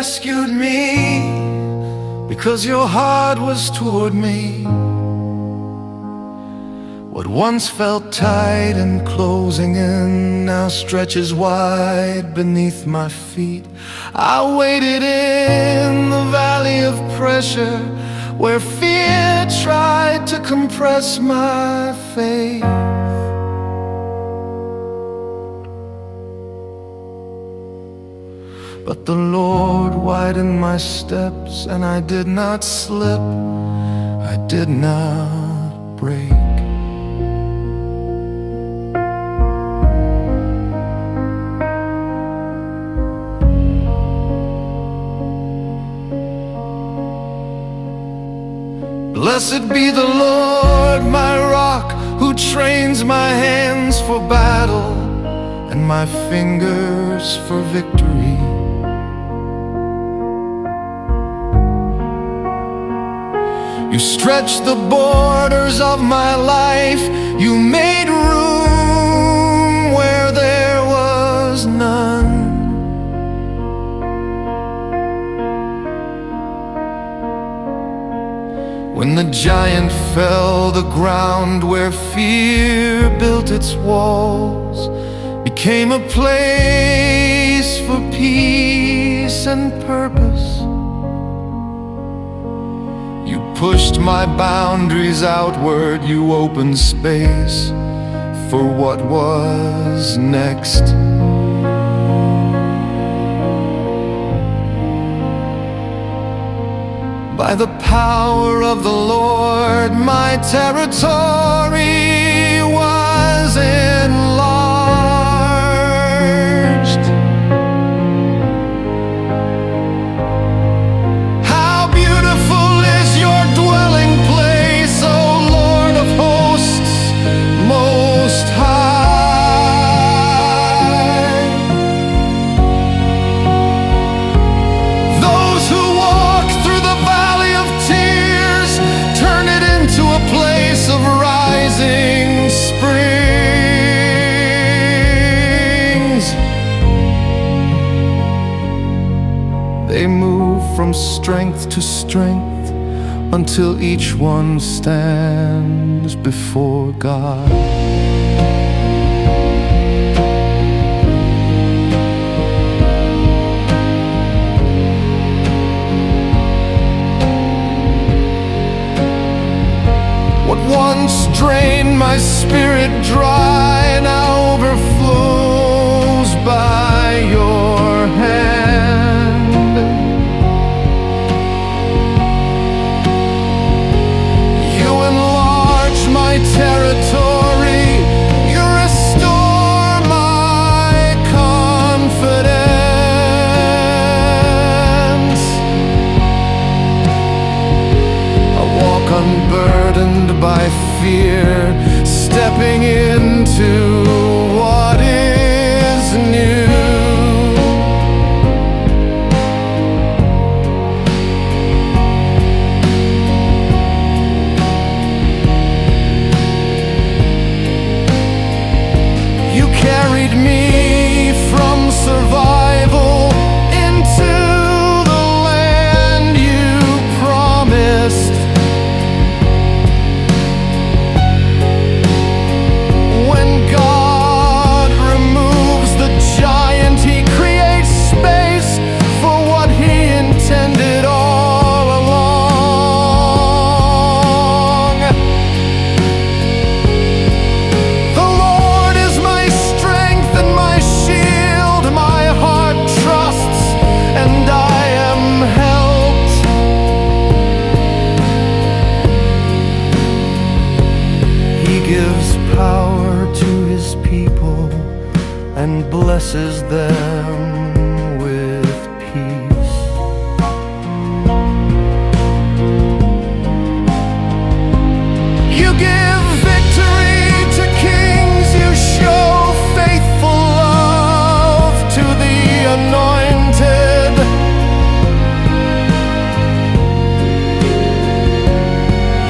rescued me, because your heart was toward me. What once felt tight and closing in now stretches wide beneath my feet. I waited in the valley of pressure, where fear tried to compress my faith. But the Lord widened my steps, and I did not slip, I did not break. Blessed be the Lord, my rock, who trains my hands for battle and my fingers for victory. You stretched the borders of my life. You made room where there was none. When the giant fell, the ground where fear built its walls became a place for peace and purpose. You pushed my boundaries outward, you opened space for what was next. By the power of the Lord, my territory was enlarged. How beautiful is your dwelling place, O Lord of hosts, Most High. Those who walk through the valley of tears turn it into a place of rising springs. They move from strength to strength until each one stands before God. What once drained my spirit dry now overflows by your hand. You enlarge my territory, you restore my confidence. I walk unburdened by fear, stepping into what is new. You carried me from survival into the land you promised. When God removes the giant, He creates space for what He intended all along. The Lord is my strength and my shield, my heart trusts, and I am helped. He gives power to His people and blesses them with peace. You give victory to kings, you show faithful love to the anointed.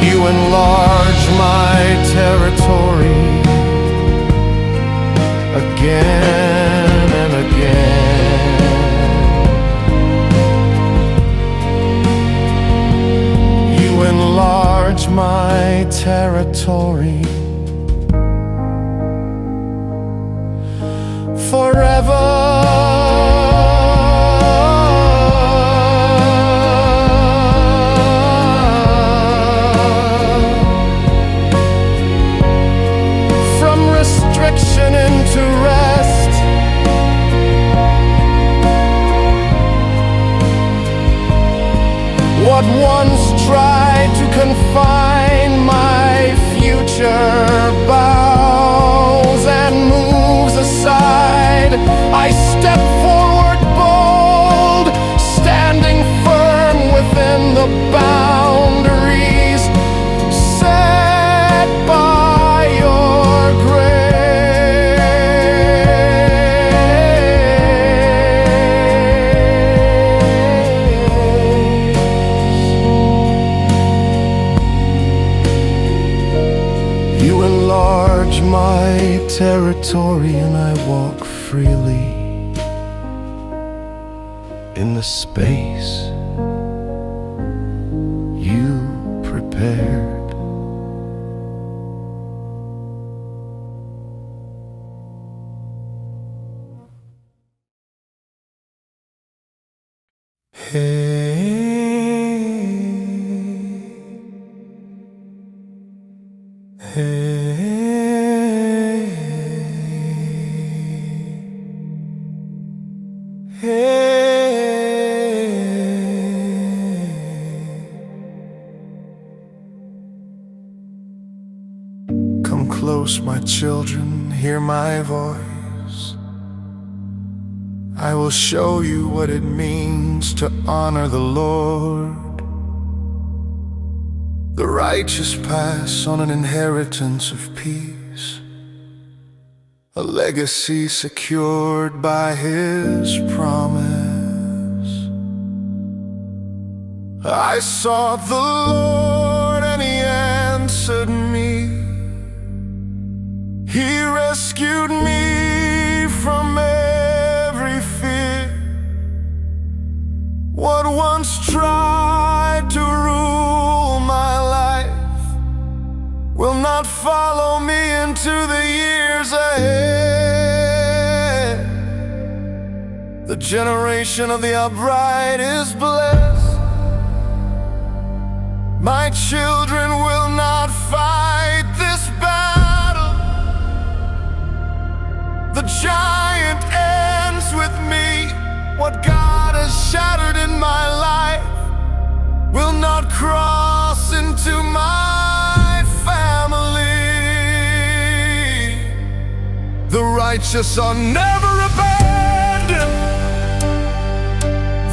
You enlarge my territory again and again. enlarge my territory forever. From restriction into rest, what once tried to confine my future bows and moves aside. I step forward bold, standing firm within the boundaries set by your grace. You enlarge my territory and I walk freely in the space you prepared. Come close, my children, hear my voice. I will show you what it means to honor the Lord. The righteous pass on an inheritance of peace, a legacy secured by His promise. I sought the Lord and He answered me. He rescued me from every fear. What once tried to rule my life will not follow me into the years ahead. The generation of the upright is blessed. My children will not fight this battle. The giant ends with me. What God has shattered in my life will not cross into my family. The righteous are never abandoned.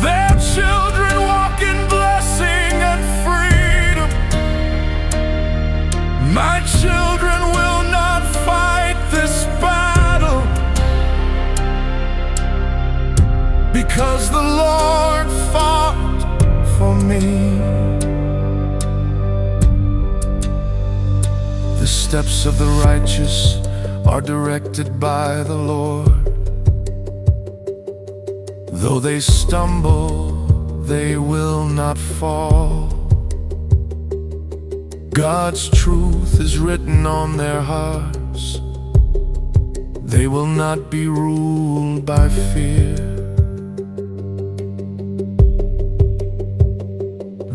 Their children walk in blessing and freedom. My children will not fight this battle, because the Lord fought for me. The steps of the righteous are directed by the Lord. Though they stumble, they will not fall. God's truth is written on their hearts. They will not be ruled by fear.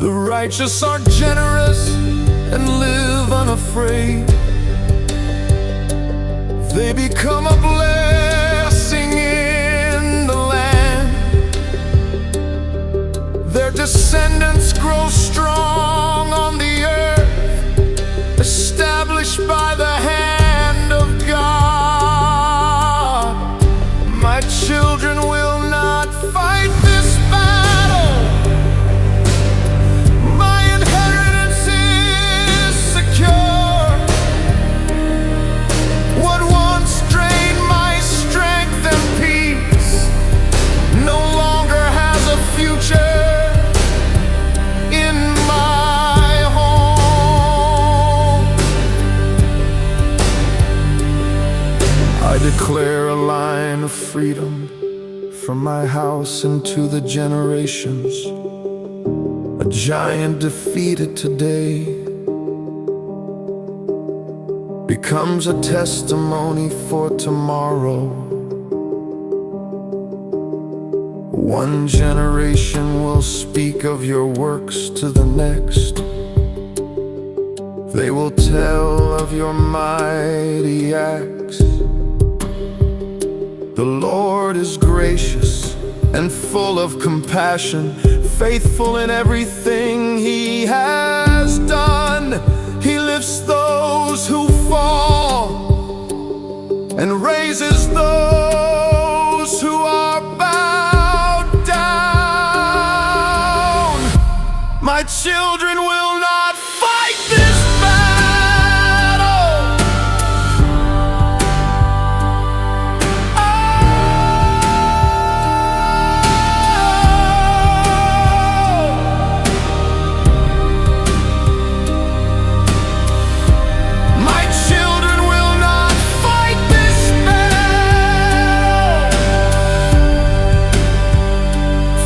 The righteous are generous and live unafraid. They become a blessing in the land. Their descendants grow strong on the earth, established by the hand of God. My children will not fight this battle. My inheritance is secure. What once drained my strength and peace no longer has a future in my home. I declare a line of freedom from my house into the generations, a A giant defeated today becomes a testimony for tomorrow. One generation will speak of your works to the next. They will tell of your mighty acts. The Lord is gracious and full of compassion, faithful in everything He has done. He lifts those who fall and raises those who are bowed down. My children will not fight this battle. My children will not fight this battle.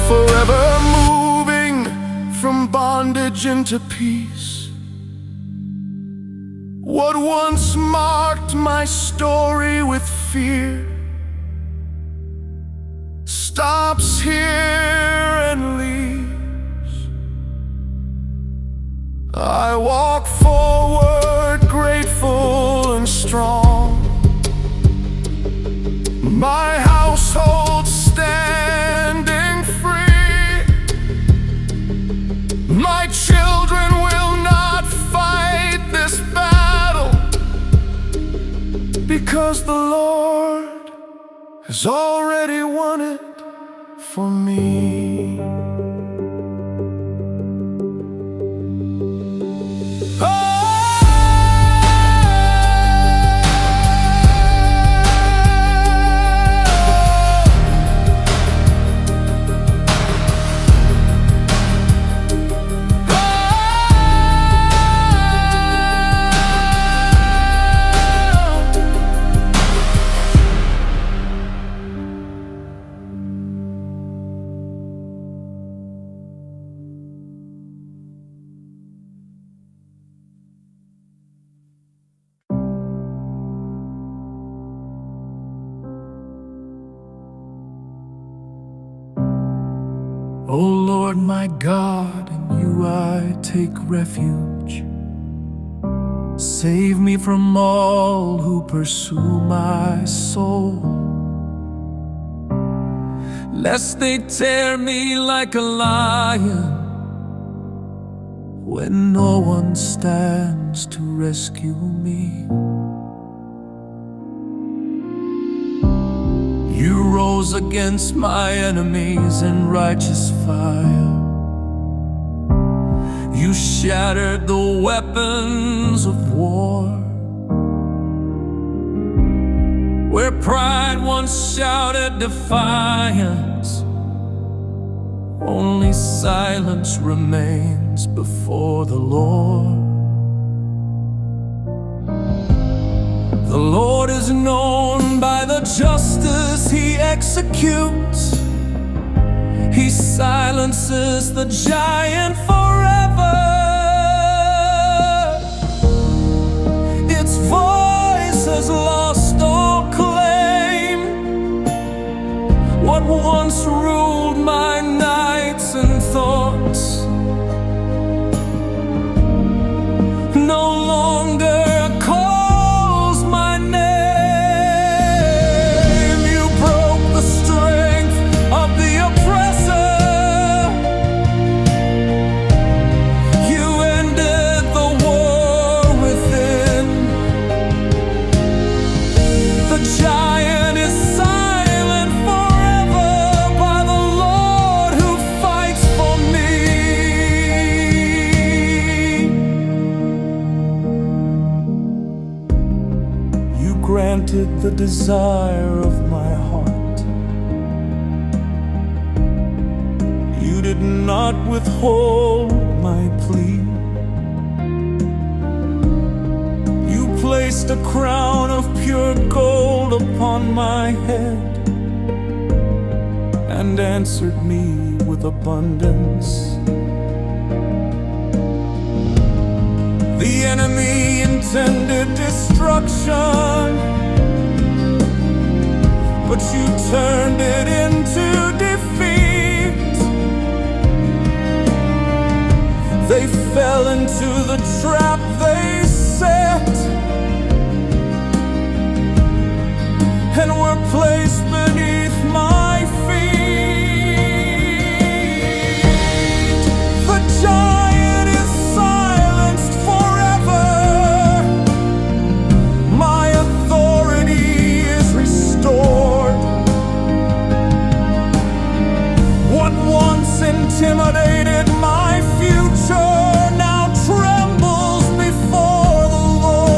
Forever moving from bondage into peace. What once marked my story with fear stops here and leaves. I walk forward grateful and strong. My household standing free. My children will not fight this battle, because the Lord has already won it for me. O Lord my God, in you I take refuge. Save me from all who pursue my soul, lest they tear me like a lion when no one stands to rescue me. You rose against my enemies in righteous fire. You shattered the weapons of war. Where pride once shouted defiance, only silence remains before the Lord. The Lord is known by the justice He executes. He silences the giant forever. Its voice has lost all claim. What once ruled my nights and thoughts no longer calls my name. You broke the strength of the oppressor. You ended the war within. The giant is silent forever by the Lord who fights for me. You granted the desire of my heart. You did not withhold my plea. You placed a crown of pure gold upon my head and answered me with abundance. enemy intended destruction, but you turned it into defeat. They fell into the trap they set and were placed beneath my feet. The giant is silenced forever. My authority is restored. What once intimidated my future now trembles before the Lord.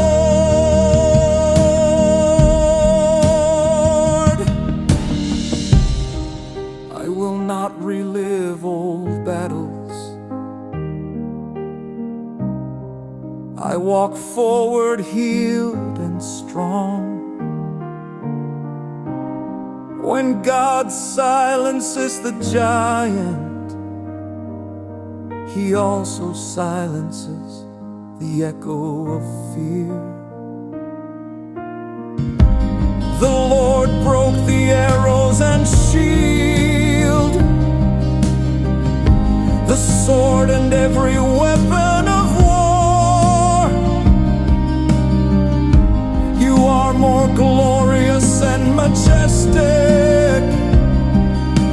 I will not relive old battles. I walk forward healed and strong. When God silences the giant, He also silences the echo of fear. The Lord broke the arrows and shield, the sword and every weapon of war. You are more glorious and majestic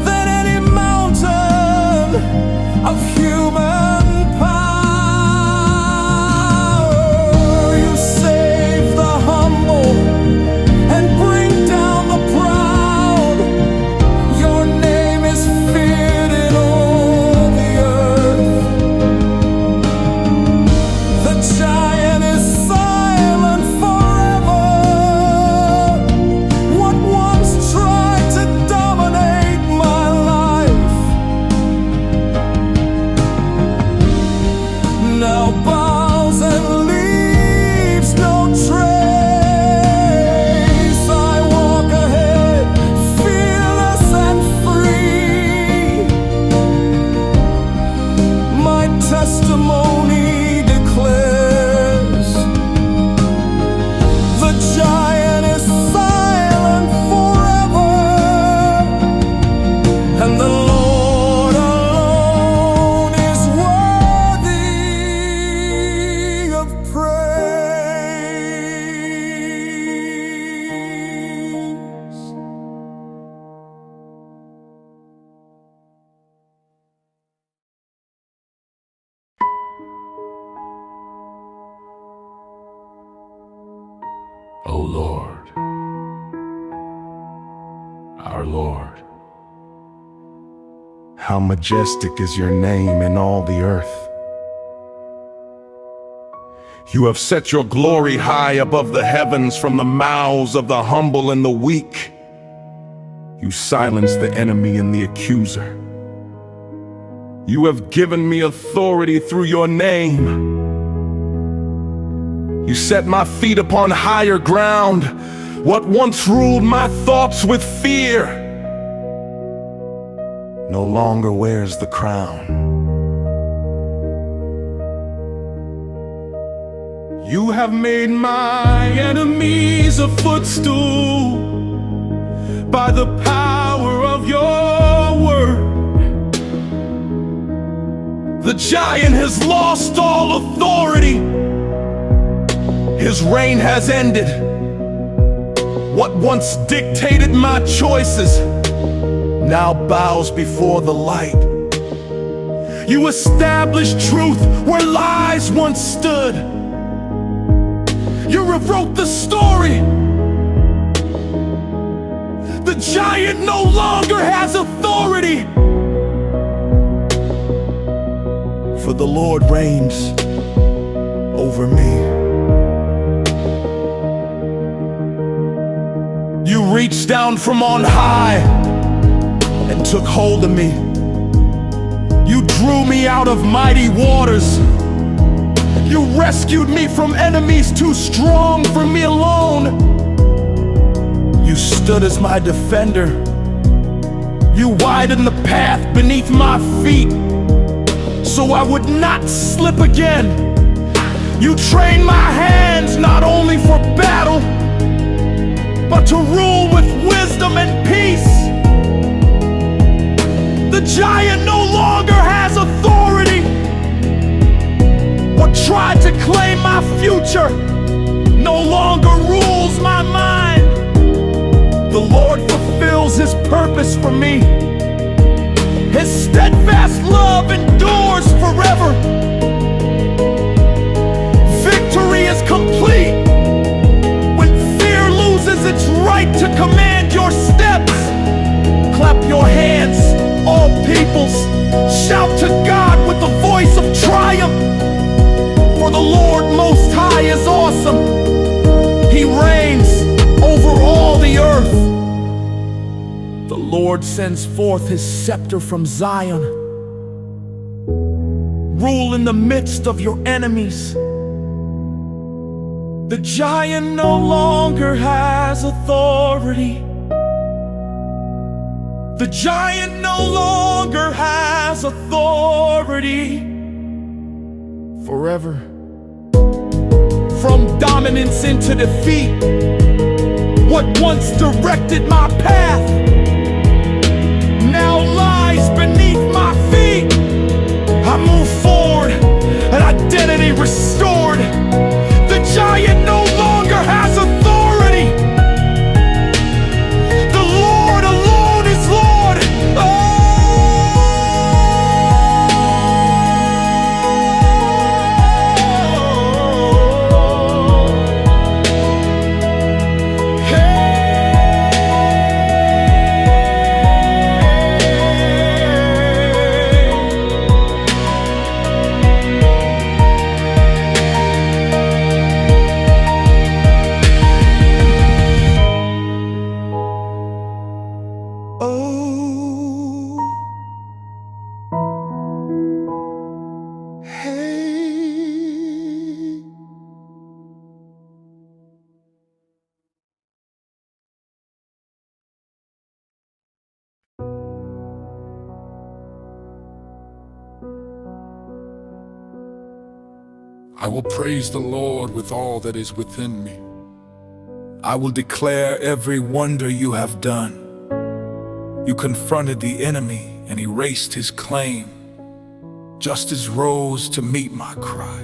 than any mountain of human power. You save the humble and bring down the proud. Your name is feared in all the earth. The giant is silent forever. What once tried to dominate my life now bows and leaves no trace. I walk ahead, fearless and free. My testimony declares the giant is silent forever, and the Lord alone is worthy of praise. O Lord, our Lord, how majestic is your name in all the earth. You have set your glory high above the heavens. From the mouths of the humble and the weak, you silence the enemy and the accuser. You have given me authority through your name. You set my feet upon higher ground. What once ruled my thoughts with fear no longer wears the crown. You have made my enemies a footstool by the power of your word. The giant has lost all authority. His reign has ended. What once dictated my choices now bows before the light. You established truth where lies once stood. You rewrote the story. The giant no longer has authority, for the Lord reigns over me. You reached down from on high and took hold of me. You drew me out of mighty waters. You rescued me from enemies too strong for me alone. You stood as my defender. You widened the path beneath my feet so I would not slip again. You train my hands not only for battle, but to rule with wisdom and peace. The giant no longer has authority. What tried to claim my future no longer rules my mind. The Lord fulfills His purpose for me. His steadfast love endures forever. Victory is complete when fear loses its right to command your steps. Clap your hands, all peoples. Shout to God with the voice of triumph. For the Lord Most High is awesome. He reigns over all the earth. The Lord sends forth His scepter from Zion. Rule in the midst of your enemies. The giant no longer has authority. The giant no longer has authority. Forever. From dominance into defeat, what once directed my path now lies beneath my feet. I move forward, an identity restored. The giant no longer has authority. The Lord alone is Lord. I will praise the Lord with all that is within me. I will declare every wonder you have done. You confronted the enemy and erased his claim. Justice rose to meet my cry.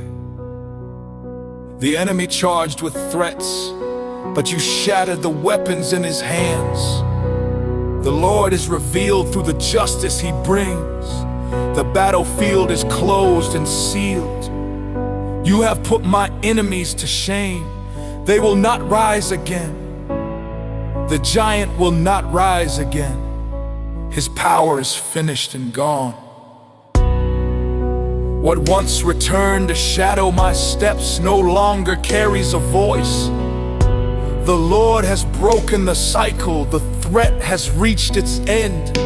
The enemy charged with threats, but you shattered the weapons in his hands. The Lord is revealed through the justice He brings. The battlefield is closed and sealed. You have put my enemies to shame. They will not rise again. The giant will not rise again. His power is finished and gone. What once returned to shadow my steps no longer carries a voice. The Lord has broken the cycle. The threat has reached its end.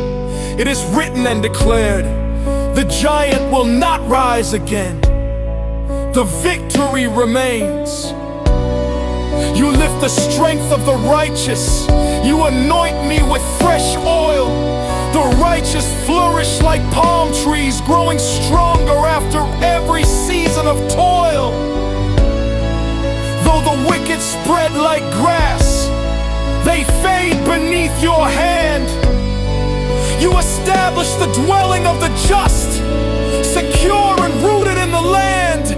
It is written and declared, the giant will not rise again. The victory remains. You lift the strength of the righteous. You anoint me with fresh oil. The righteous flourish like palm trees, growing stronger after every season of toil. Though the wicked spread like grass, they fade beneath your hand. You establish the dwelling of the just, secure and rooted in the land.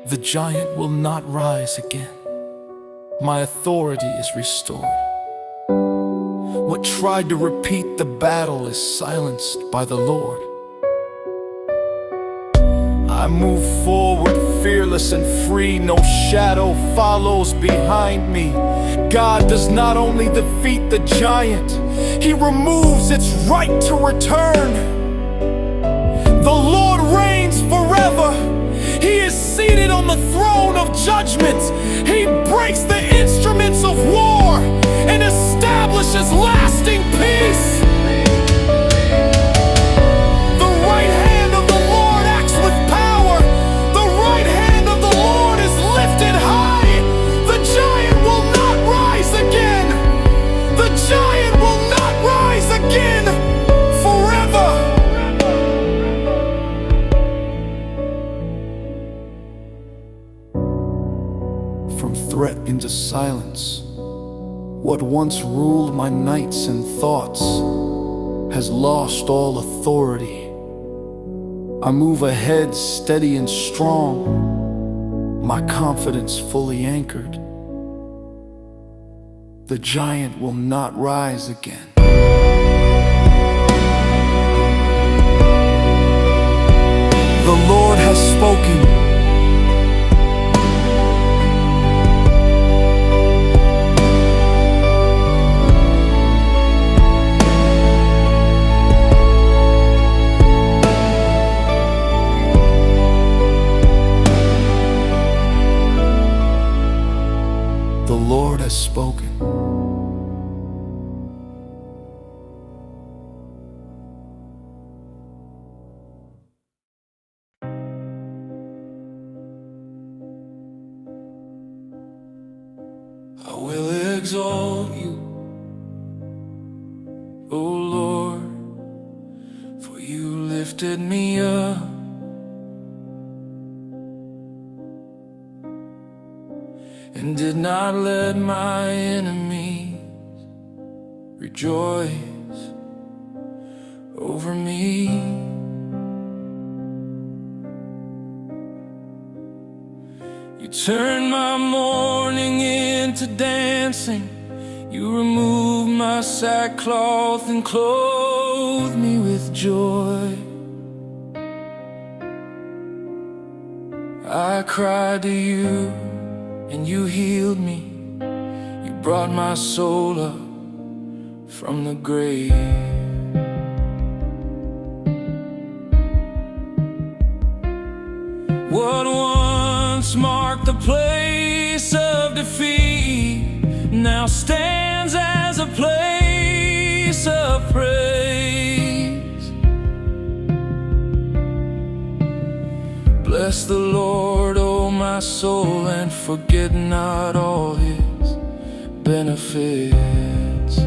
The giant will not rise again. My authority is restored. What tried to repeat the battle is silenced by the Lord. I move forward fearless and free. No shadow follows behind me. God does not only defeat the giant, He removes its right to return. The Lord reigns forever. He is seated on the throne of judgment. He breaks the instruments of war and establishes lasting peace. The right hand of the Lord acts with power. The right hand of the Lord is lifted high. The giant will not rise again. The giant will not rise again forever. from threat into silence. What once ruled my nights and thoughts has lost all authority. I move ahead steady and strong, my confidence fully anchored. The giant will not rise again. The Lord has spoken. The Lord has spoken. I will exalt you, O Lord, for you lifted me up and did not let my enemies rejoice over me. You turned my mourning into dancing. You removed my sackcloth and clothed me with joy. I cried to you and you healed me. You brought my soul up from the grave. What once marked the place of defeat now stands as a place of praise. Bless the Lord, O my soul, and forget not all his benefits.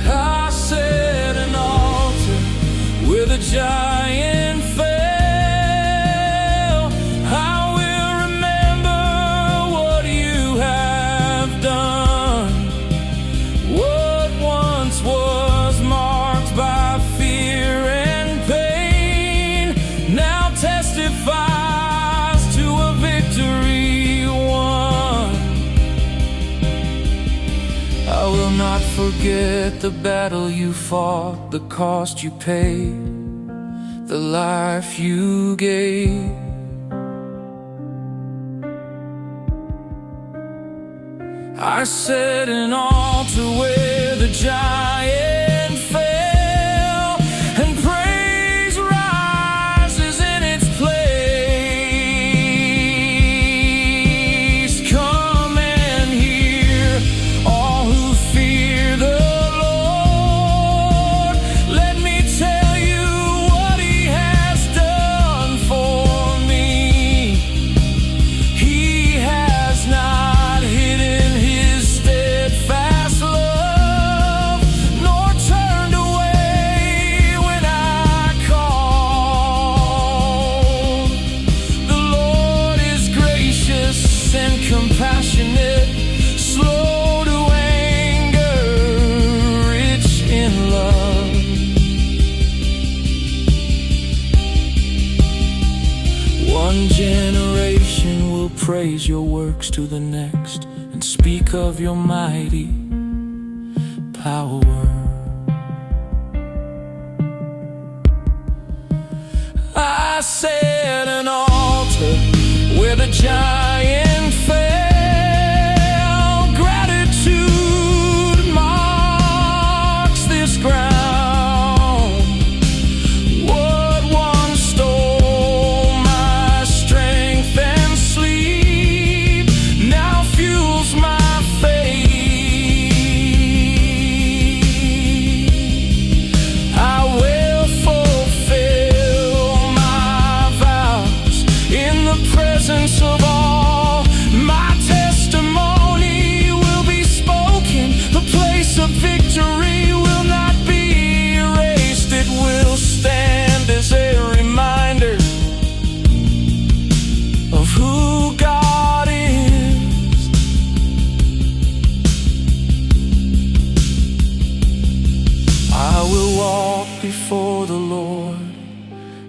I set an altar where the giant fell. I will remember what you have done. What once was marked by fear and pain now testifies to a victory won. I will not forget the battle you fought, the cost you paid, the life you gave. I set an altar where the giant fell, and praise rises in its place. Come and hear, all who fear the Lord. Let me tell you what he has done for me. He has not hidden his steadfast love, nor turned away when I called. The Lord is gracious and compassionate, slow to anger, rich in love. One generation will praise your works to the next and speak of your mighty power. I set an altar where the giant fell. Gratitude marks this ground. What once stole my strength and sleep now fuels my faith. I will fulfill my vows in the presence of all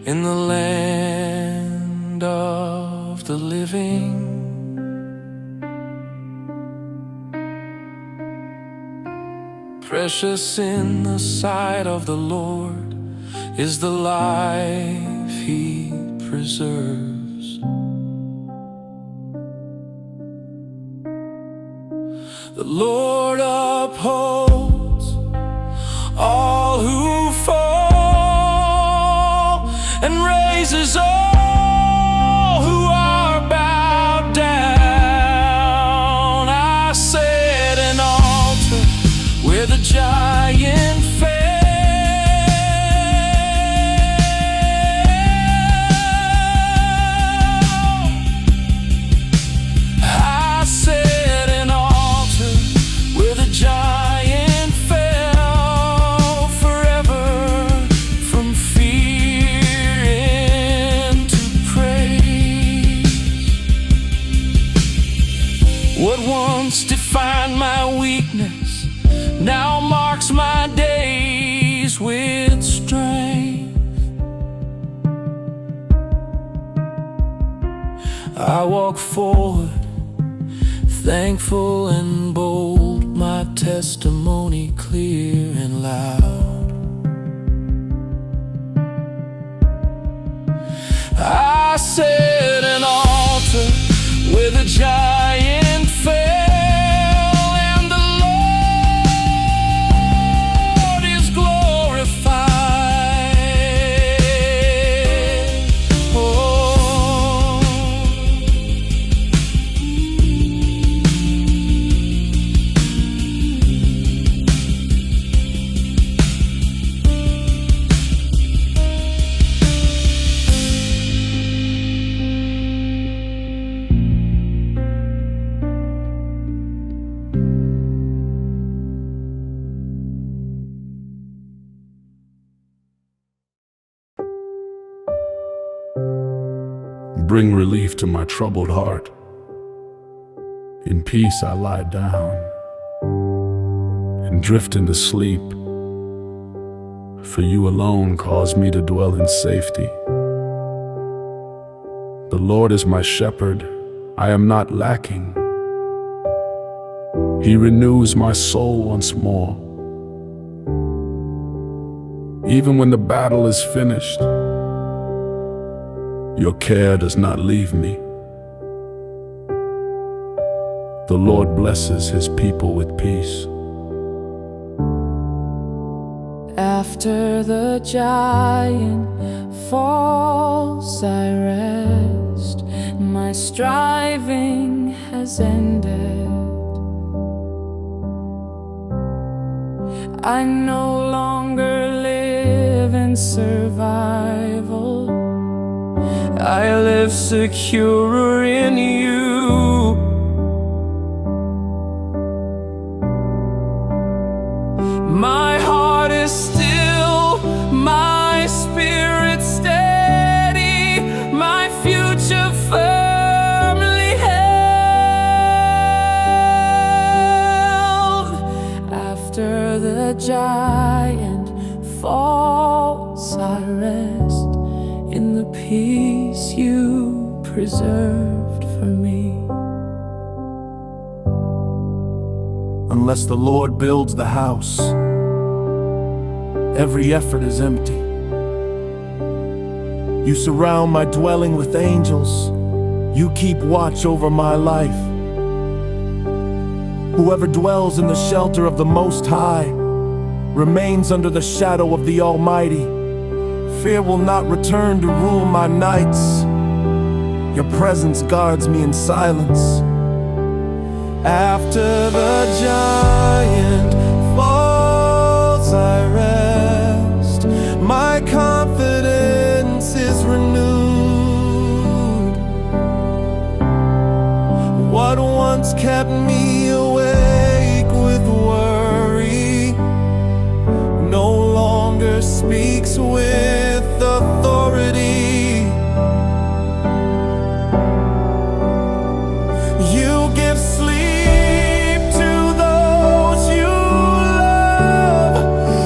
in the land of the living. Precious in the sight of the Lord is the life He preserves. The Lord upholds all who fall and raises all who are bowed down. I set an altar where the giant fell. I set an altar where the giant fell forever, from fear into praise. What once defined my weakness now marks my days with strength. I walk forward, thankful and bold, my testimony clear and loud. I set an altar where the giant fell. Bring relief to my troubled heart. In peace I lie down and drift into sleep, for you alone cause me to dwell in safety. The Lord is my shepherd, I am not lacking. He renews my soul once more. Even when the battle is finished, your care does not leave me. The Lord blesses His people with peace. After the giant falls, I rest. My striving has ended. I no longer live in survival. I live secure in you. My heart is still, my spirit steady, my future firmly held. After the giant falls, I rest in the peace you preserved for me. Unless the Lord builds the house, every effort is empty. You surround my dwelling with angels. You keep watch over my life. Whoever dwells in the shelter of the Most High remains under the shadow of the Almighty. Fear will not return to rule my nights. Your presence guards me in silence. After the giant falls, I rest. My confidence is renewed. What once kept me awake with worry no longer speaks with authority. You give sleep to those you love.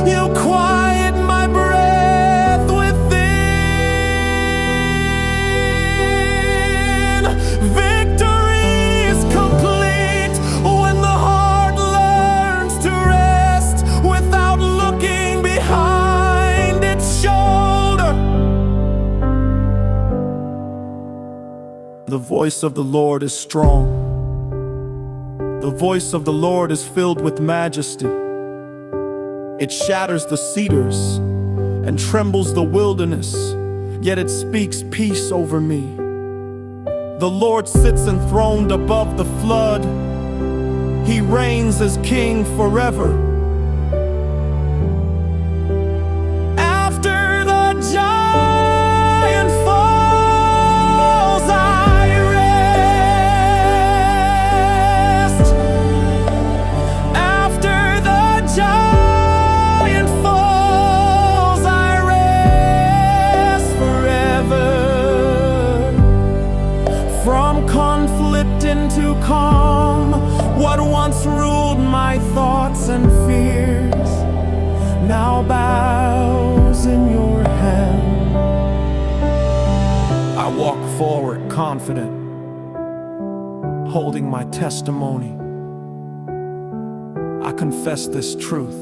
You quiet my breath within. the voice of the Lord is strong. The voice of the Lord is filled with majesty. It shatters the cedars and trembles the wilderness, yet it speaks peace over me. The Lord sits enthroned above the flood. He reigns as king forever. After the giant falls, I rest. After the giant falls, I rest forever. From conflict into calm, what once ruled my thoughts and fears now bows in your hand. I walk forward confident, holding my testimony. I confess this truth.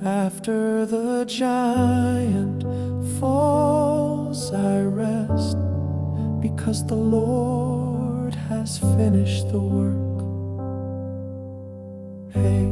After the giant falls, I rest, because the Lord has finished the work. Hey.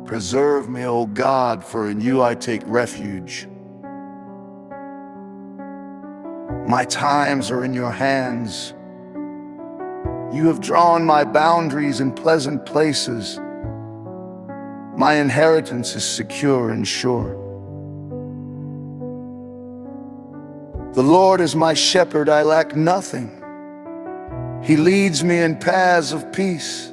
Preserve me, O God, for in you I take refuge. My times are in your hands. You have drawn my boundaries in pleasant places. My inheritance is secure and sure. The Lord is my shepherd, I lack nothing. He leads me in paths of peace.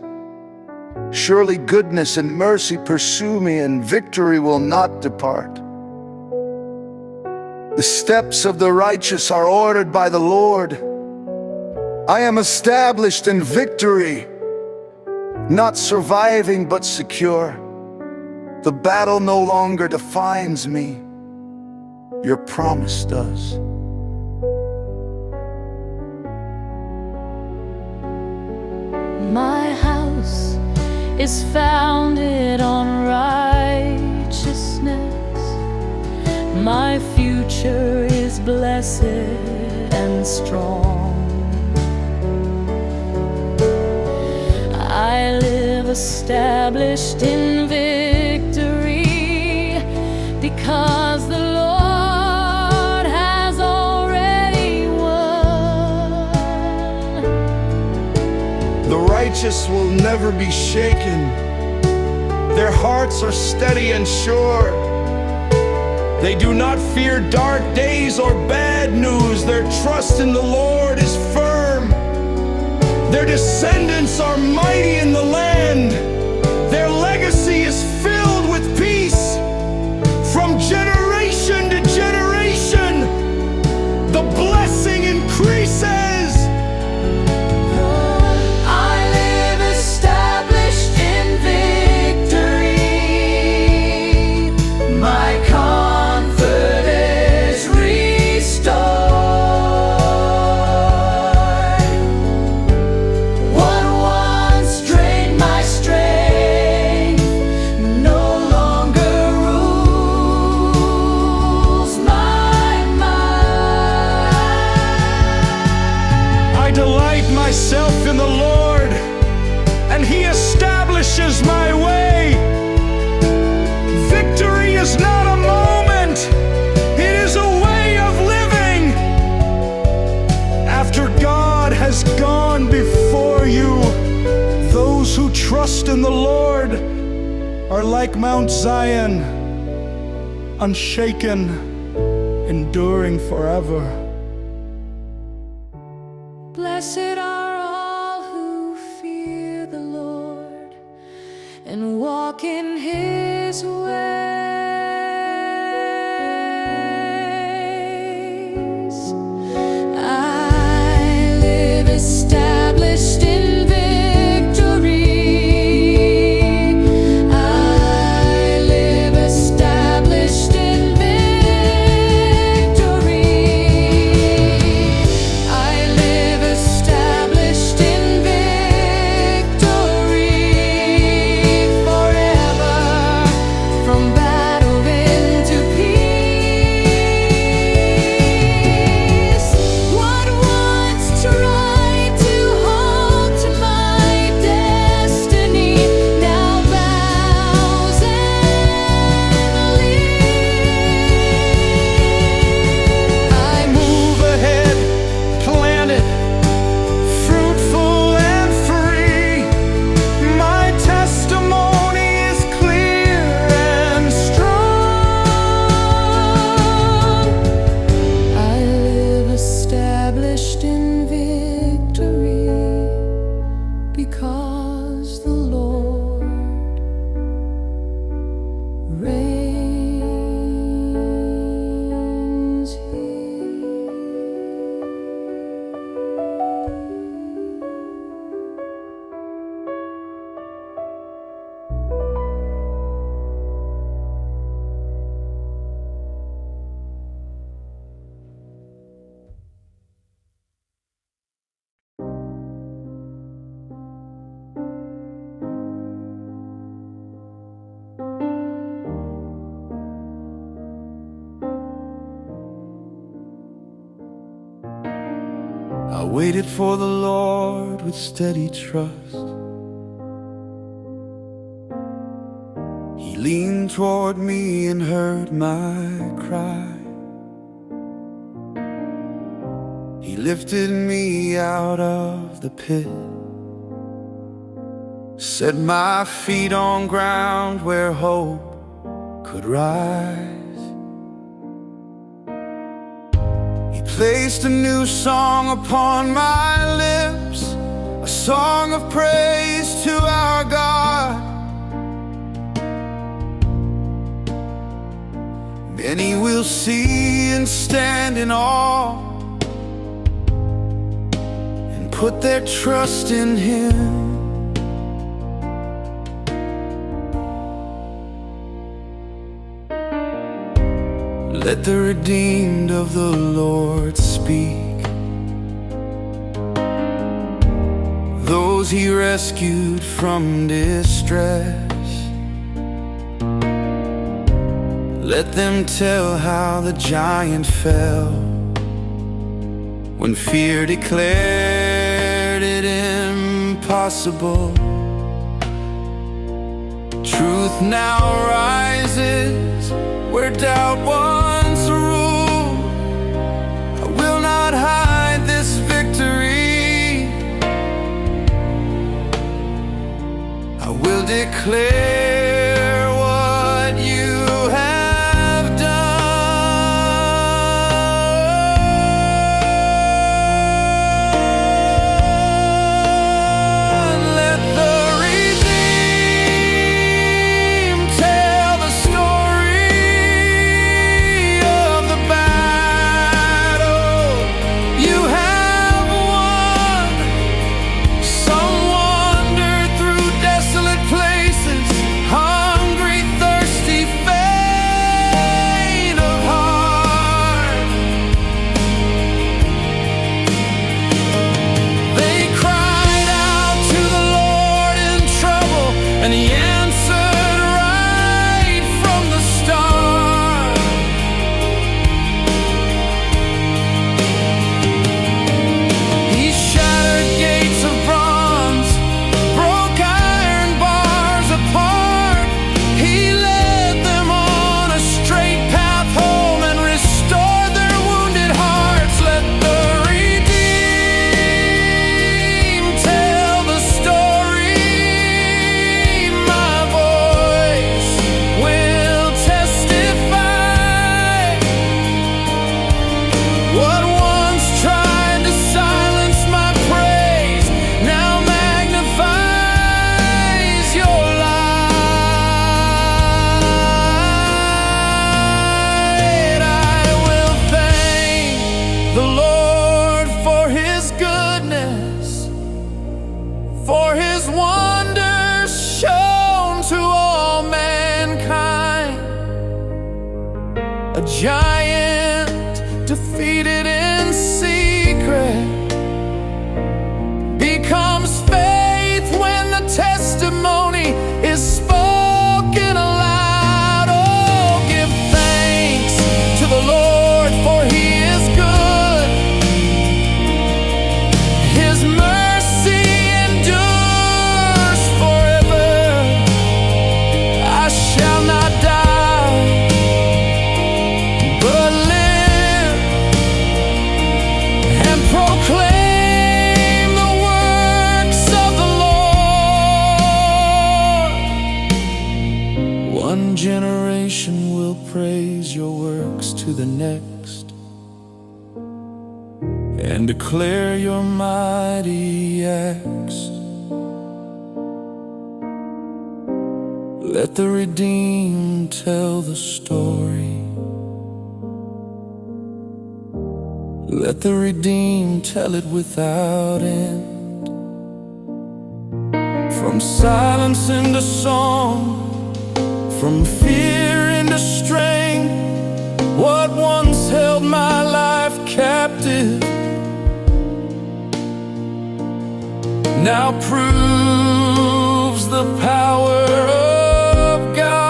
Surely goodness and mercy pursue me, and victory will not depart. The steps of the righteous are ordered by the Lord. I am established in victory, not surviving but secure. The battle no longer defines me. Your promise does. My house is founded on righteousness. My future is blessed and strong. I live established in victory, because the Lord has already won. The righteous will never be shaken. Their hearts are steady and sure. They do not fear dark days or bad news. Their trust in the Lord is firm. Their descendants are mighty in the land. Their legacy is filled with peace. From generation to generation, the blessing increases. Myself in the Lord, and He establishes my way. Victory is not a moment, it is a way of living. After God has gone before you, those who trust in the Lord are like Mount Zion. unshaken, enduring forever. Blessed are all who fear the Lord and walk in His ways. I live established in victory. I live established in victory. I live established in victory forever, from battle into peace. What once tried to hold to my destiny now bows and leaves. I move ahead, planted, fruitful and free. My testimony is clear and strong. I live established in victory because the Lord reigns here. I waited for the Lord with steady trust. He leaned toward me and heard my cry. He lifted me out of the pit, set my feet on ground where hope could rise. He placed a new song upon my lips, a song of praise to our God. Many will see and stand in awe and put their trust in Him. Let the redeemed of the Lord speak, those He rescued from distress. Let them tell how the giant fell when fear declared it impossible. Truth now rises where doubt once ruled. I will not hide this victory. I will declare what you have done. Let the redeemed tell the story of the battle you have won. Some wandered through desolate places, giant defeated in secret becomes faith when the testimony is spoken aloud. Oh, give thanks to the Lord, for He is good. His mercy endures forever. I shall not die, but live and proclaim the works of the Lord. One generation will praise your works to the next and declare your mighty acts. Let the redeemed tell the story. Let the redeemed tell it without end. From silence into song, from fear into strength, what once held my life captive now proves the power of God.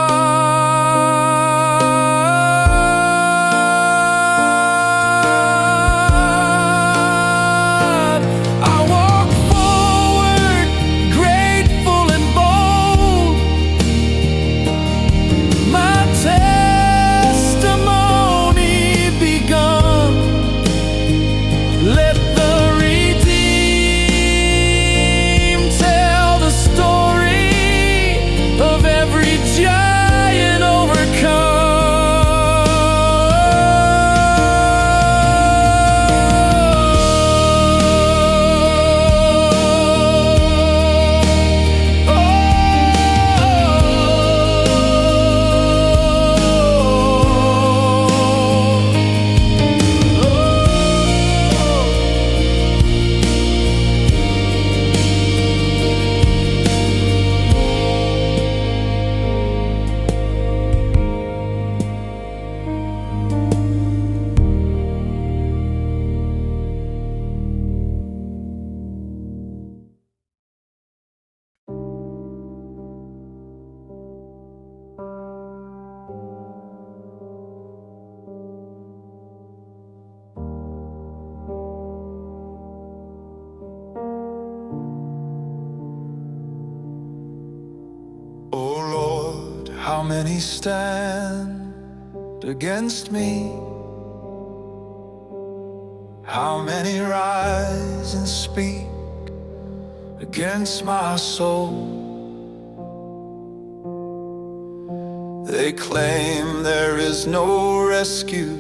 I walk forward, grateful and bold. My testimony begun. Let the redeemed tell the story of every giant overcome. Oh Lord, how many stand against me? How many rise and speak against my soul? They claim there is no rescue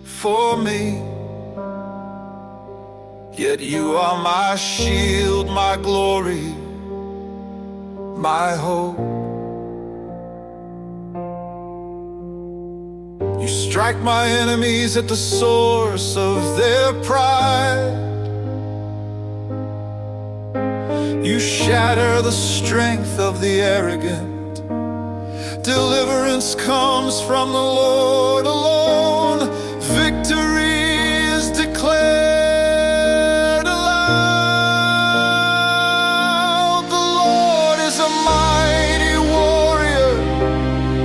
for me, yet you are my shield, my glory, my hope. You strike my enemies at the source of their pride. You shatter the strength of the arrogant. Deliverance comes from the Lord alone. Victory is declared aloud. The Lord is a mighty warrior,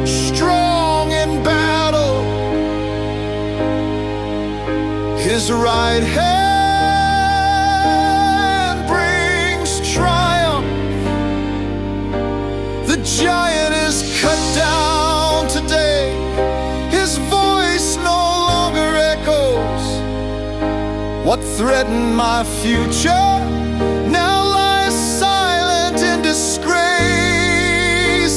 strong in battle. His right hand brings triumph. The giant is cut down today. His voice no longer echoes. What threatened my future now lies silent in disgrace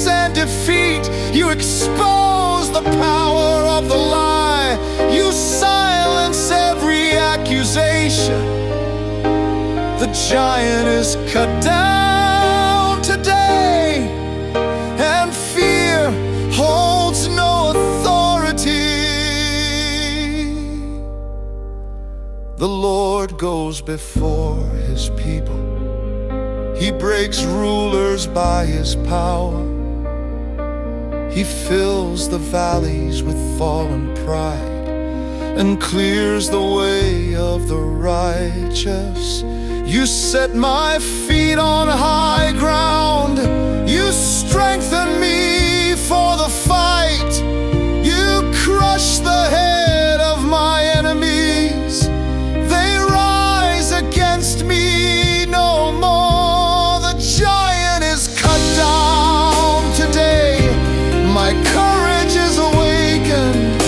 and defeat. You expose the power of the lie. You silence every accusation. The giant is cut down today, and fear holds no authority. The Lord goes before His people. He breaks rulers by His power. He fills the valleys with fallen pride and clears the way of the righteous. You set my feet on high ground. You strengthen me for the fight. You crush the head of my enemies. They rise against me no more. The giant is cut down today. My courage is awakened.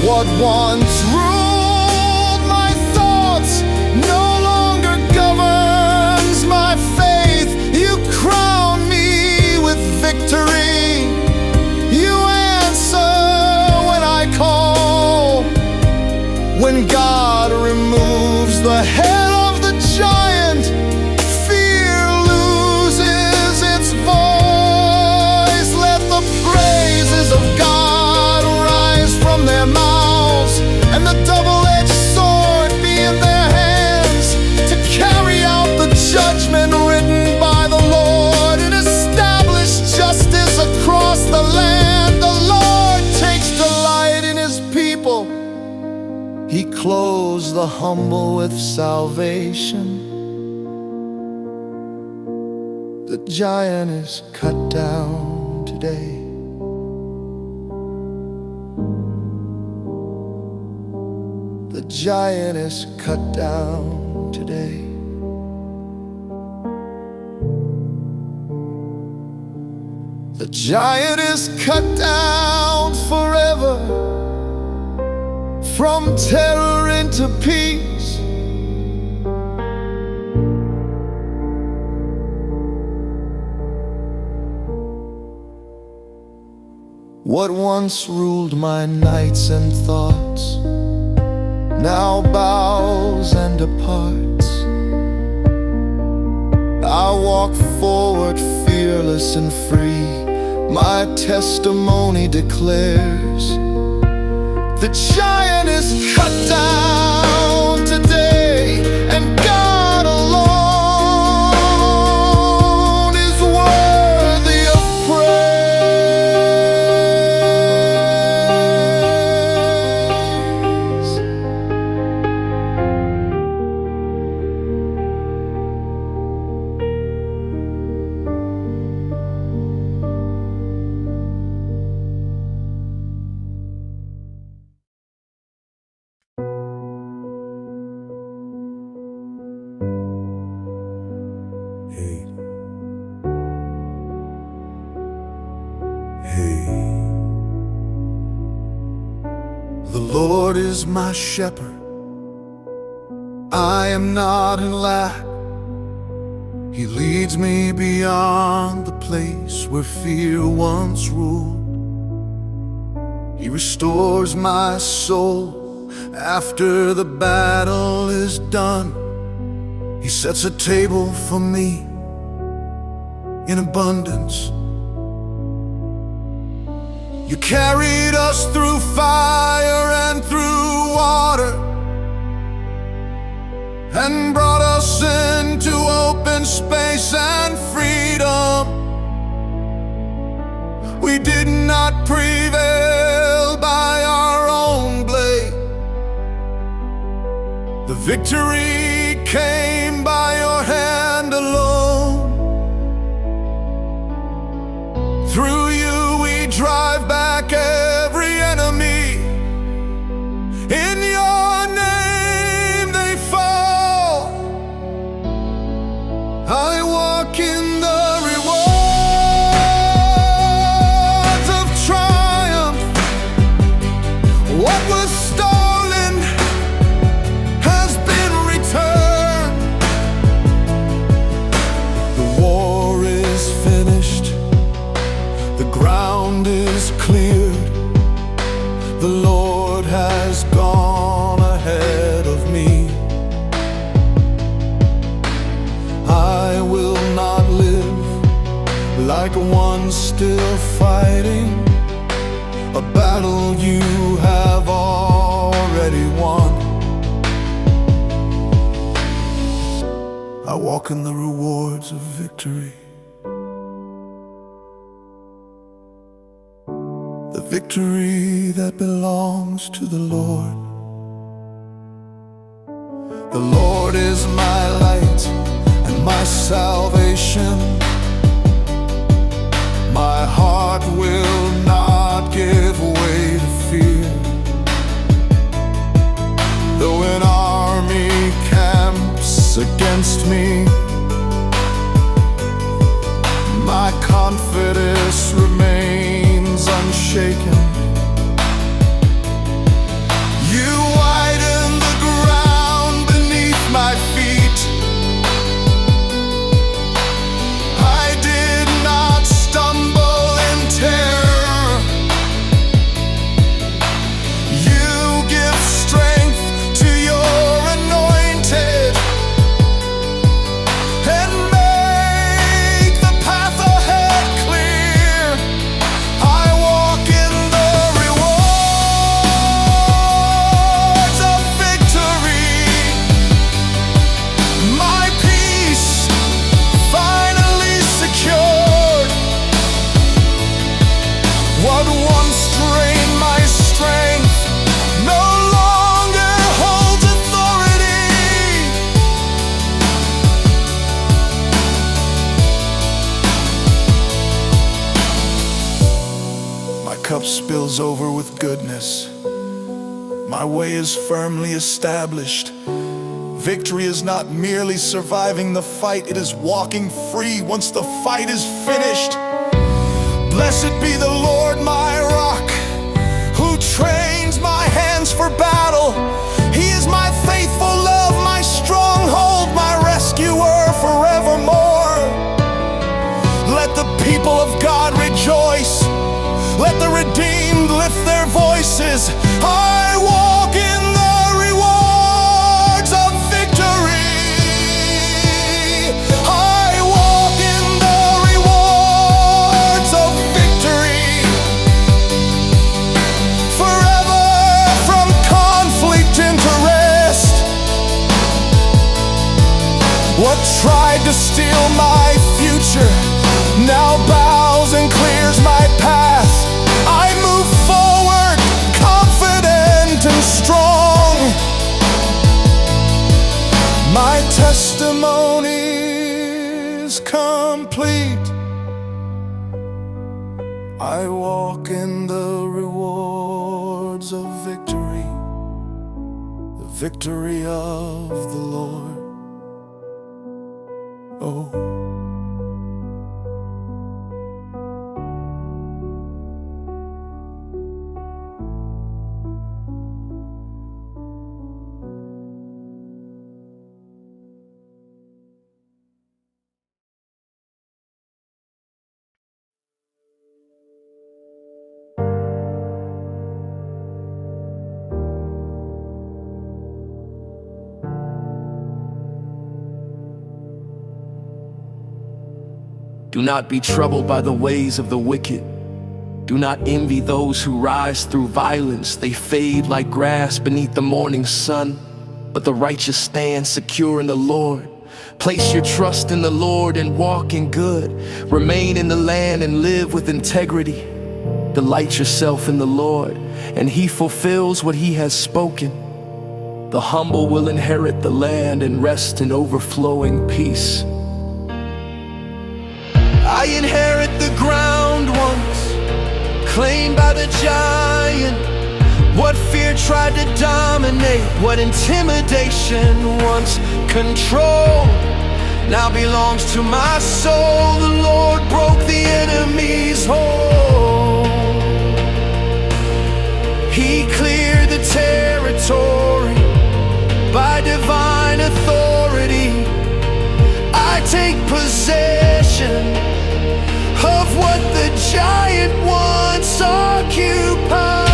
What once ruled my thoughts no longer governs my faith. You crown me with victory. You answer when I call. When God removes the head of the giant, fear loses its voice. Let the praises of God rise from their mouths, and the double-edged sword be in their hands, to carry out the judgment written by the Lord and establish justice across the land. The Lord takes delight in His people. He clothes the humble with salvation. The giant is cut down today. The giant is cut down today. The giant is cut down forever, from terror into peace. What once ruled my nights and thoughts now bows and departs. I walk forward fearless and free. My testimony declares the giant is cut down today, and God alone is worthy of praise. Hey. Hey. The Lord is my shepherd, I am not in lack. He leads me beyond the place where fear once ruled. He restores my soul after the battle is done. He sets a table for me in abundance. You carried us through fire and through water, and brought us into open space and freedom. We did not prevail by our own blade. The victory came by your hand alone. Through you we drive back every enemy. In your name they fall. I walk in the rewards of triumph. What was stolen has been returned. The war is finished. The ground is cleared. The Lord has gone ahead of me. I will not live like one still fighting a battle you have already won. I walk in the rewards of victory. the victory that belongs to the Lord. The Lord is my light and my salvation. My heart will not give way to fear. Though an army camps against me, my confidence remains unshaken. You widen the ground beneath my feet. I did not stumble in terror. You give strength to your anointed and make the path ahead clear. I walk in the rewards of victory. My peace finally secured. What once drained my strength no longer holds authority. My cup spills over with goodness. My way is firmly established. Victory is not merely surviving the fight, it is walking free once the fight is finished. Blessed be the Lord my rock, who trains my hands for battle. He is my faithful love, my stronghold, my rescuer forevermore. Let the people of God rejoice. Let the redeemed lift their voices. I walk in the rewards of victory. I walk in the rewards of victory. Forever from conflict into rest. What tried to steal my future now bows and clears my path. I move forward, confident and strong. My testimony is complete. I walk in the rewards of victory, the victory of the Lord. Oh. Do not be troubled by the ways of the wicked. Do not envy those who rise through violence. They fade like grass beneath the morning sun, but the righteous stand secure in the Lord. Place your trust in the Lord and walk in good. Remain in the land and live with integrity. Delight yourself in the Lord, and He fulfills what He has spoken. The humble will inherit the land and rest in overflowing peace. I inherit the ground once claimed by the giant. What fear tried to dominate, what intimidation once controlled, now belongs to my soul. The Lord broke the enemy's hold. He cleared the territory by divine authority. I take possession of what the giant once occupied.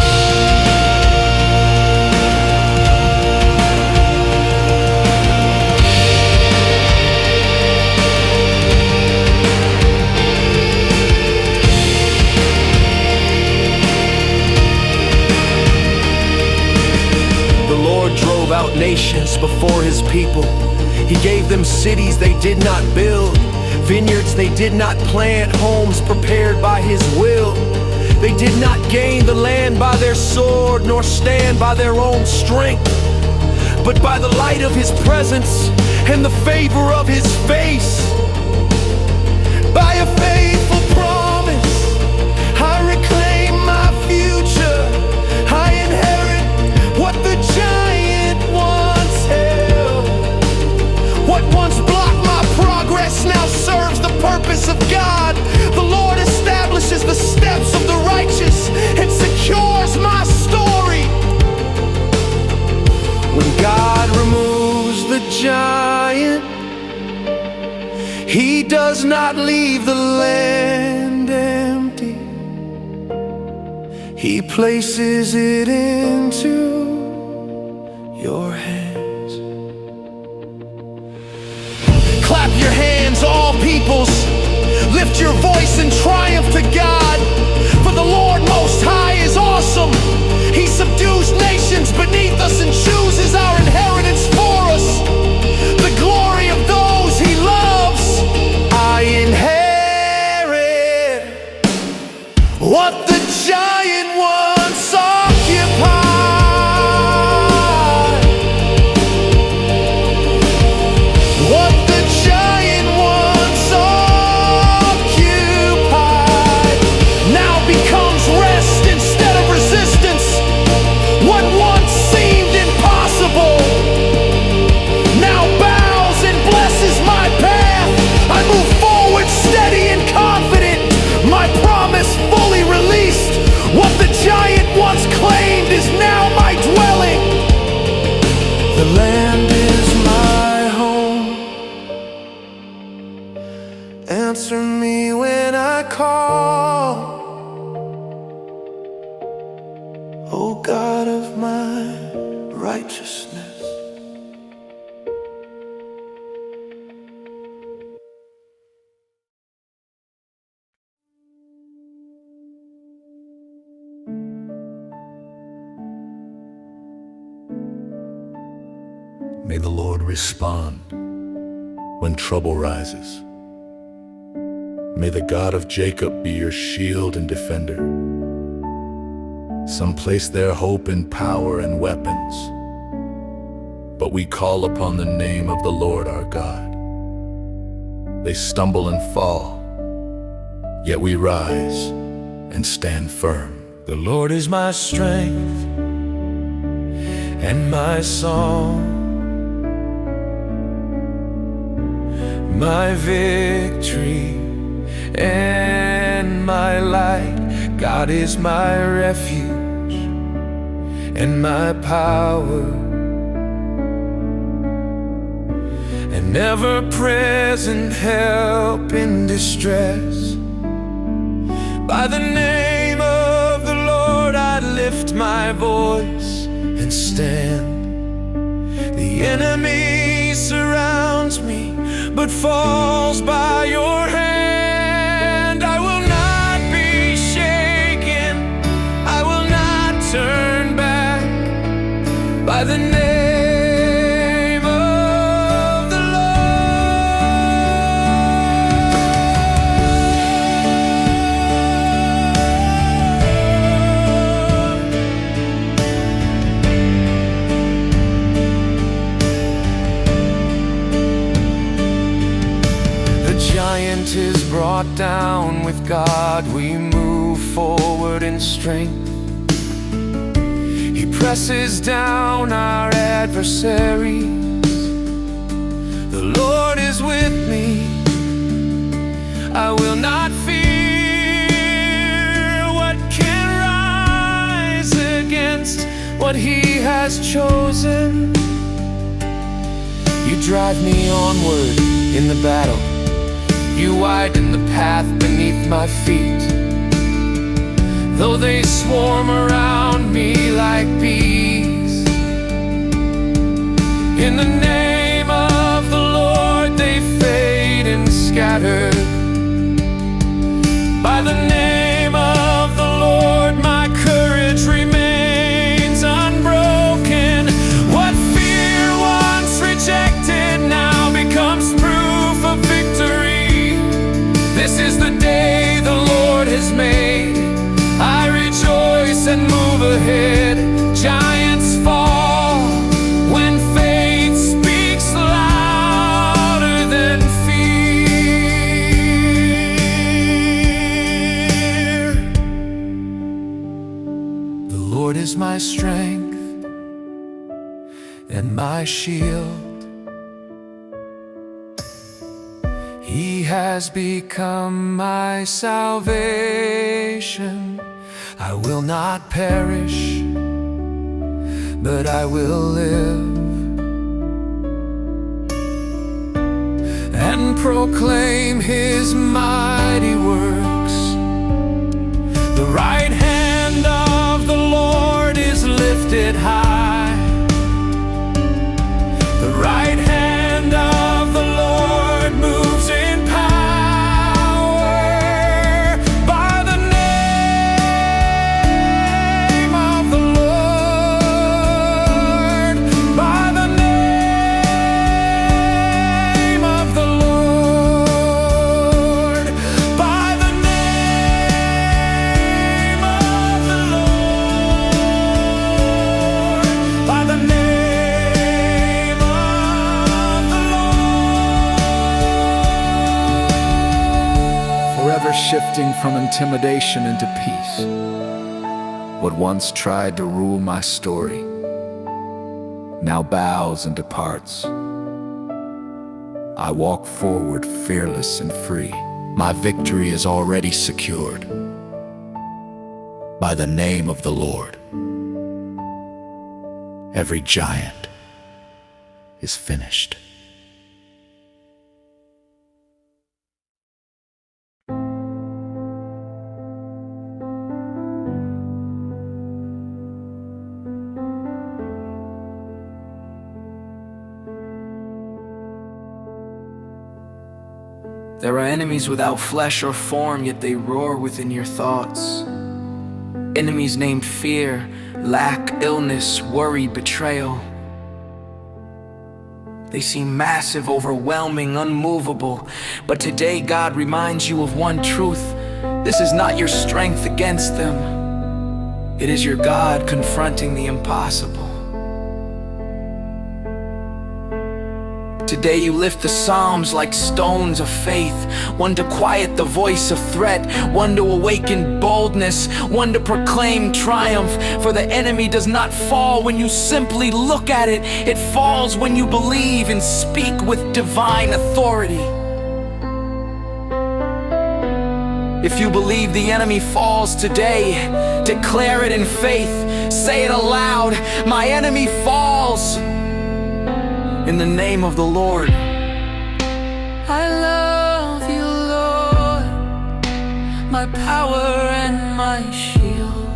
The Lord drove out nations before His people. He gave them cities they did not build, vineyards they did not plant, homes prepared by His will. They did did not gain the land by their sword, nor stand by their own strength, but by the light of His presence and the favor of His face. By a faithful promise, I reclaim my future. I inherit what the giant once held. What once blocked my progress now serves the purpose of God. The Lord establishes the steps of the righteous and secures my story. When God removes the giant, He does not leave the land empty. He places it into your hands. Clap your hands, all peoples. Lift your voice in triumph to God. For the Lord Most High is awesome. He subdues nations beneath us and chooses our inheritance for us. The glory of those He loves. I inherit what the giant once occupied. What the giant once occupied now becomes rest instead of resistance. What once seemed impossible now bows and blesses my path. I move forward steady and confident, my promise fully released. What the giant once claimed is now my dwelling. The land is my home. Answer me when I call, O God of my righteousness. May the Lord respond when trouble rises. May the God of Jacob be your shield and defender. Some place their hope in power and weapons, but we call upon the name of the Lord our God. They stumble and fall, yet we rise and stand firm. The Lord is my strength and my song, my victory and my light. God is my refuge and my power, an ever-present help in distress. By the name of the Lord I lift my voice and stand. The enemy surrounds me, but falls by your hand. I will not be shaken, I will not turn back. By the name of the giant is brought down. With God we move forward in strength. He presses down our adversaries. The Lord is with me, I will not fear. What can rise against what He has chosen? You drive me onward in the battle, you widen the path beneath my feet. Though they swarm around me like bees, in the name of the Lord they fade and scatter. By the name of the Lord my courage remains unbroken. What fear once rejected now becomes proof of victory. This is the day the Lord has made. I Lord is my strength and my shield. He has become my salvation. I will not perish, but I will live and proclaim His mighty works. The right hand of the Lord is lifted high. The right hand of the Lord moves in power. By the name of the Lord, by the name of the Lord, by the name of the Lord, by the name forever shifting from intimidation into peace. What once tried to rule my story now bows and departs. I walk forward fearless and free. My victory is already secured by the name of the Lord. Every giant is finished. There are enemies without flesh or form, yet they roar within your thoughts. Enemies named fear, lack, illness, worry, betrayal. They seem massive, overwhelming, unmovable. But today God reminds you of one truth. This is not your strength against them. It is your God confronting the impossible. Today you lift the Psalms like stones of faith, one to quiet the voice of threat, one to awaken boldness, one to proclaim triumph. For the enemy does not fall when you simply look at it. It falls when you believe and speak with divine authority. If you believe the enemy falls today, declare it in faith. Say it aloud, my enemy falls in the name of the Lord. I love you, Lord, my power and my shield.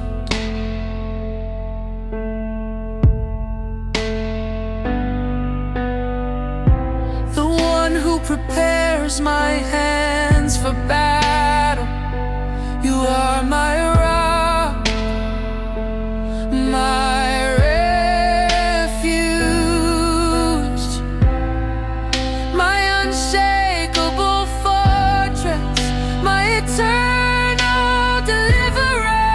The one who prepares my hands for battle. You are my rock, my eternal deliverer.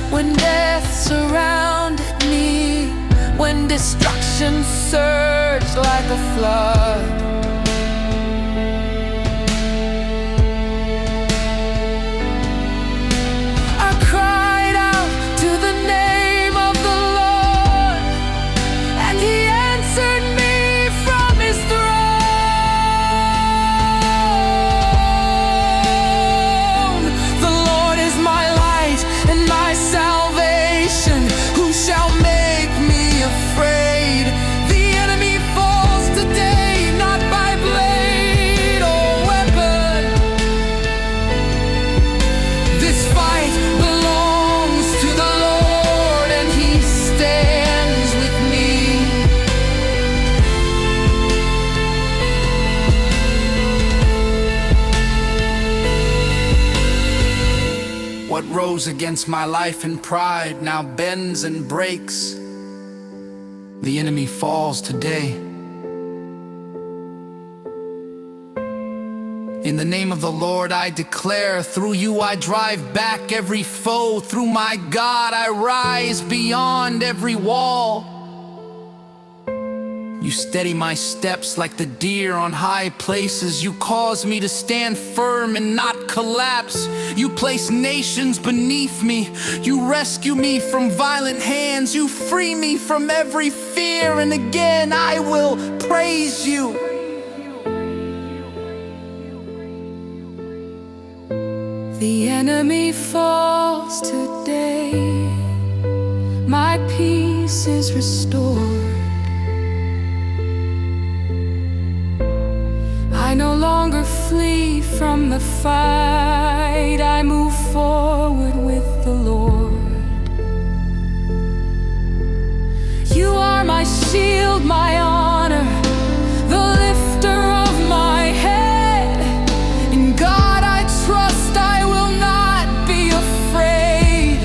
When death surrounded me, when destruction surged like a flood, I cried out to the name of the Lord, and He answered me from His throne. The Lord is my light and my salvation. Who shall make me afraid? The enemy falls today, not by blade or weapon. This fight belongs to the Lord, and He stands with me. What rose against my life and pride now bends and breaks. The enemy falls today. In the name of the Lord I declare, through you I drive back every foe. Through my God I rise beyond every wall. You You steady my steps like the deer on high places. You cause me to stand firm and not collapse. You place nations beneath me. You rescue me from violent hands. You free me from every fear, and again I will praise you. The enemy falls today. My peace is restored. I no longer flee from the fight. I move forward with the Lord. You are my shield, my honor, the lifter of my head. In God I trust, I will not be afraid.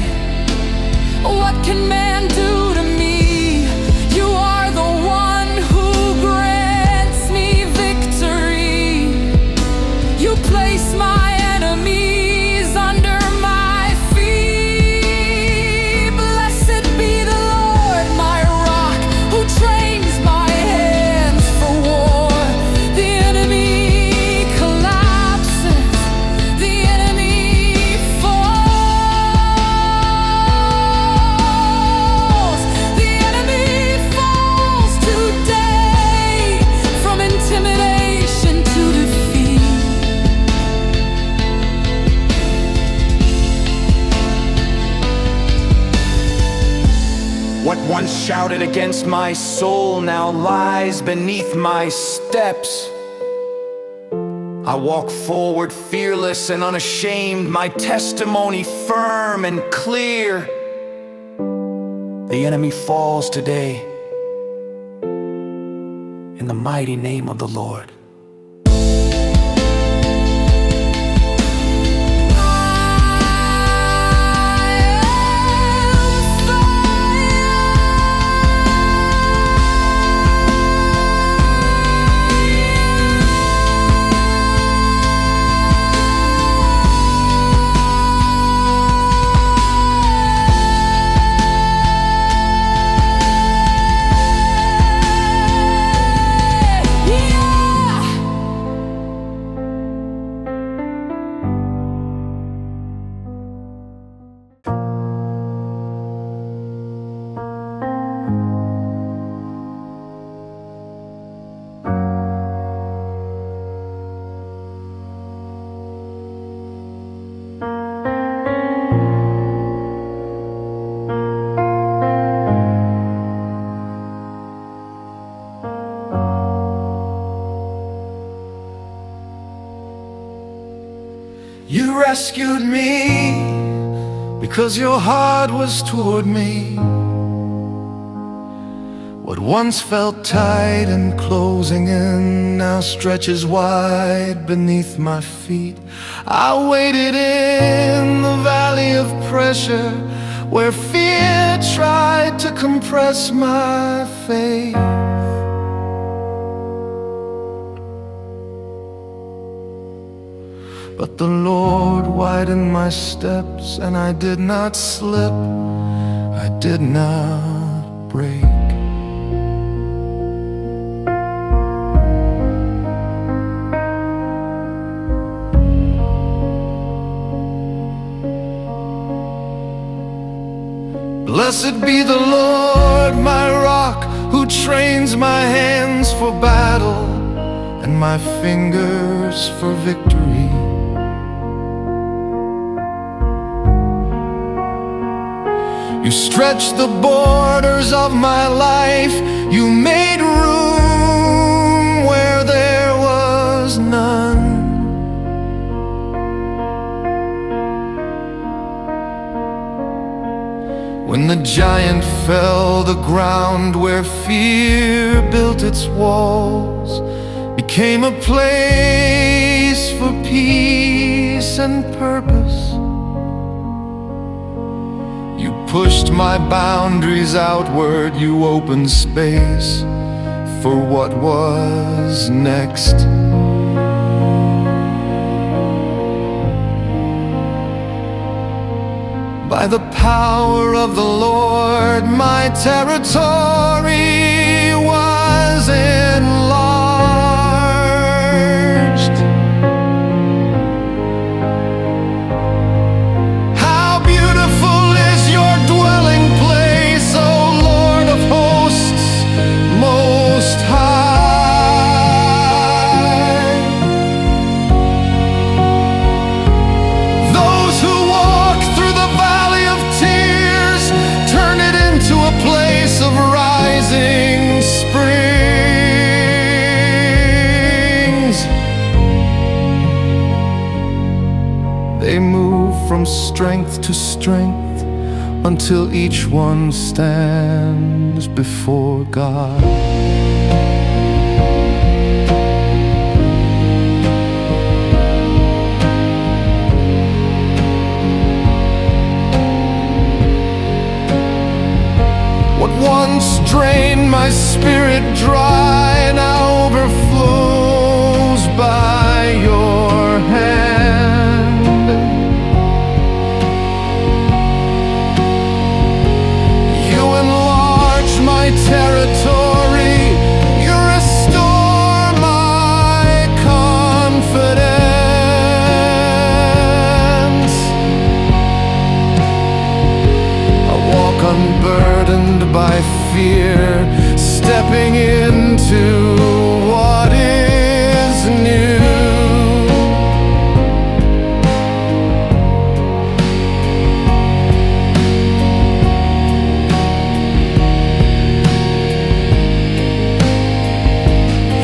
What can man do to me? You are the one who grants me victory. You place my enemies under my feet. Blessed be the Lord, my rock, who trains my hands for war. The enemy collapses, the enemy falls. The enemy falls today from intimidation to defeat. What once shouted against my soul now lies beneath my steps. I walk forward fearless and unashamed, my testimony firm and clear. The enemy falls today in the mighty name of the Lord. You rescued me because your heart was toward me. What once felt tight and closing in now stretches wide beneath my feet. I waited in the valley of pressure where fear tried to compress my faith. But the Lord widened my steps, and I did not slip, I did not break. Blessed be the Lord, my rock, who trains my hands for battle and my fingers for victory. You stretched the borders of my life. You made room where there was none. When the giant fell, the ground where fear built its walls became a place for peace and purpose. You pushed my boundaries outward, you opened space for what was next. By the power of the Lord, my territory was strength to strength, until each one stands before God. What once drained my spirit dry now overflows by your hand. You enlarge my territory, you restore my confidence. I walk unburdened by fear, stepping into what is new.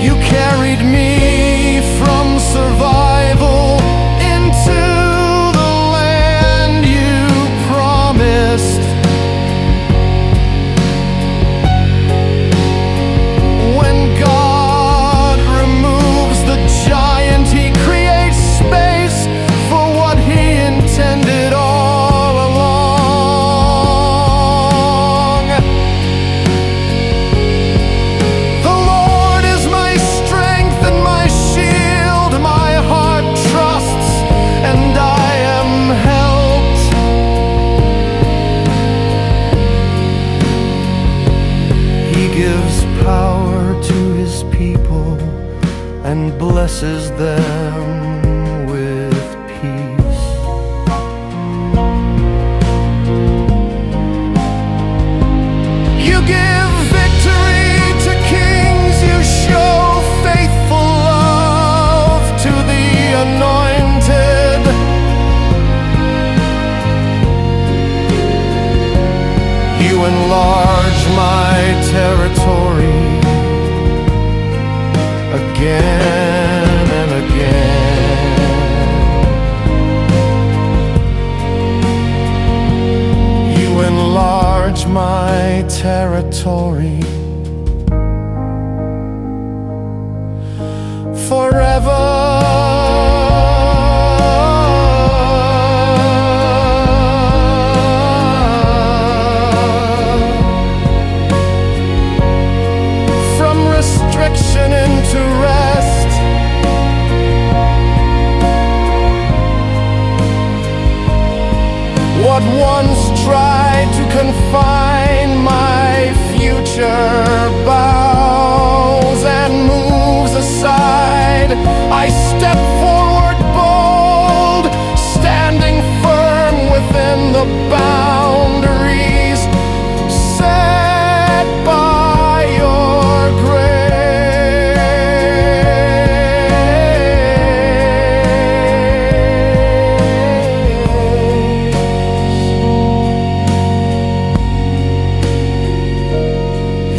You carried me from survival into the land you promised. When God removes the giant, He creates space for what He intended all along. The Lord is my strength and my shield, my heart trusts, and I am helped. He gives power to His people and blesses them with peace. You give victory to kings, you show faithful love to the anointed. You enlarge my territory again and again. You enlarge my territory forever. From restriction into rest, what once tried to confine my future bows and moves aside. I step forward bold, standing firm within the boundaries set by your grace.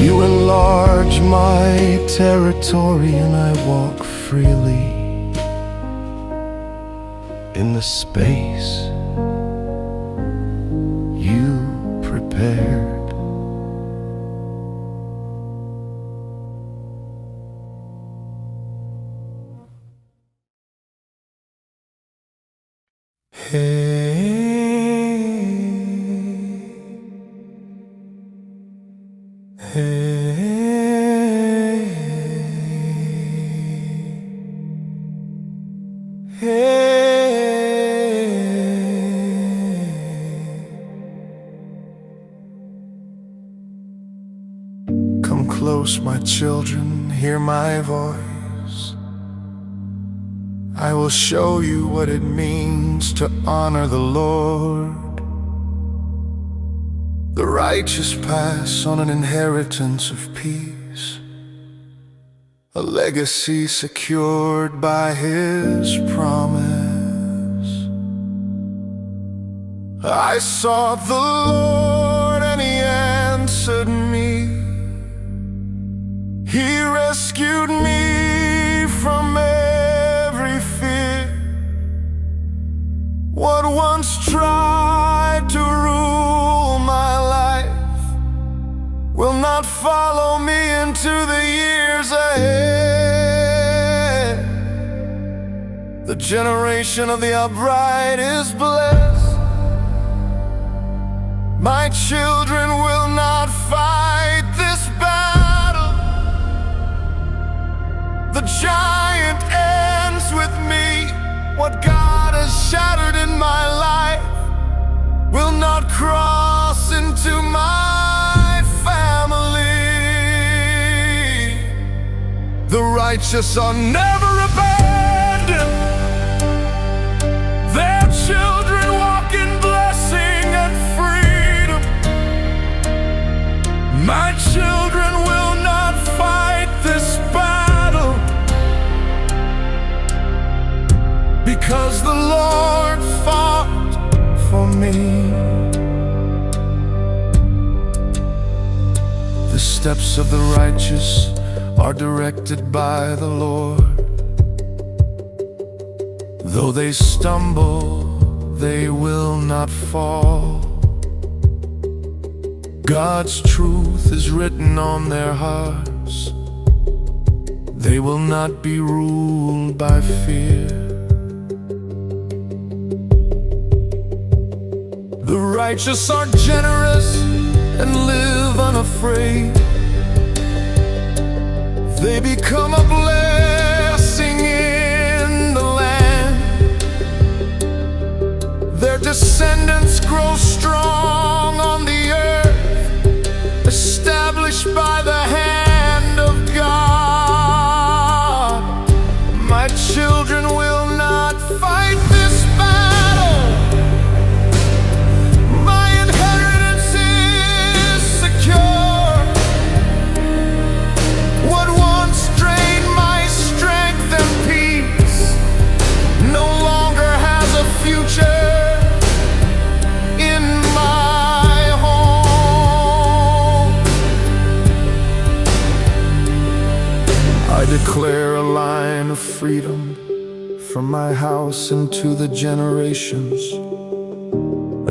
You enlarge my territory and I walk freely in the space you prepared. Come close, my children, hear my voice. I will show you what it means to honor the Lord. The righteous pass on an inheritance of peace, a legacy secured by His promise. I sought the Lord and He answered me. He rescued me from every fear. What once tried generation of the upright is blessed. My children will not fight this battle. The giant ends with me. What God has shattered in my life will not cross into my family. The righteous are never abandoned. Their children walk in blessing and freedom. My children will not fight this battle, because the Lord fought for me. The steps of the righteous are directed by the Lord. Though they stumble, they will not fall. God's truth is written on their hearts. They will not be ruled by fear. The righteous are generous and live unafraid. They become a blessing in the land. Their descendants grow strong on the earth, established by the hand of God. My children will not fight this battle. My inheritance is secure. What once drained my strength and peace no longer has a future in my home. I declare a line of freedom from my house into the generations.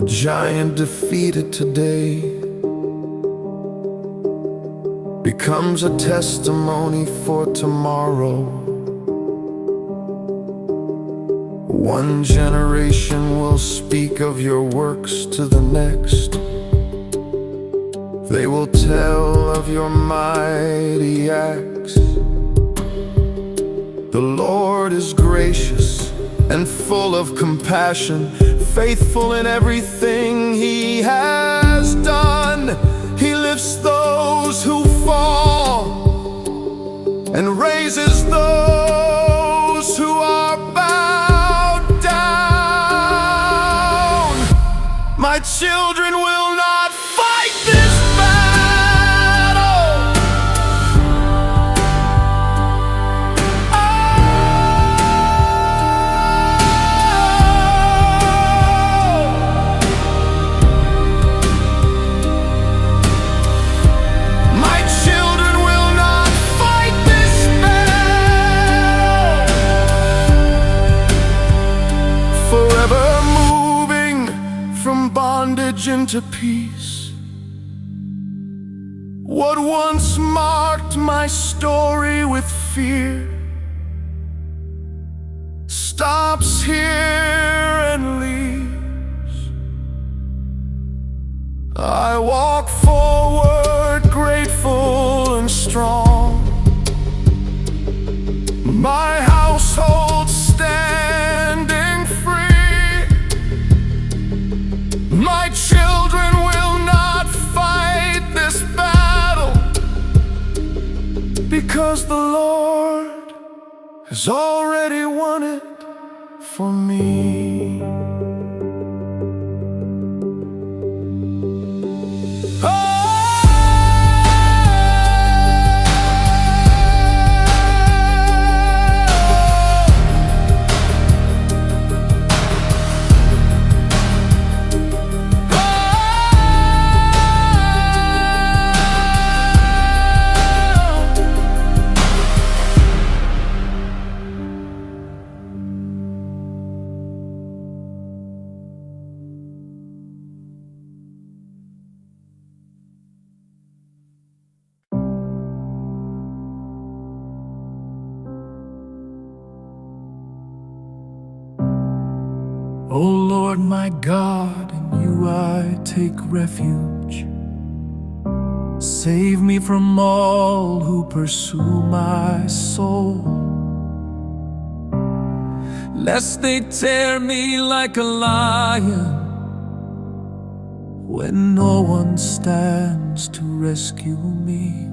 A giant defeated today becomes a testimony for tomorrow. One generation will speak of your works to the next. They will tell of your mighty acts. The Lord is gracious and full of compassion, faithful in everything He has done. He lifts those who fall and raises those who are bowed down. My children will not fight this battle. My children will not fight this battle. Forever moving from bondage into peace. What once marked my story with fear stops here and leaves. I walk forward grateful and strong. My household standing free. My children will not fight this battle, because the Lord has already won it for me. O Lord my God, in you I take refuge. Save me from all who pursue my soul, lest they tear me like a lion when no one stands to rescue me.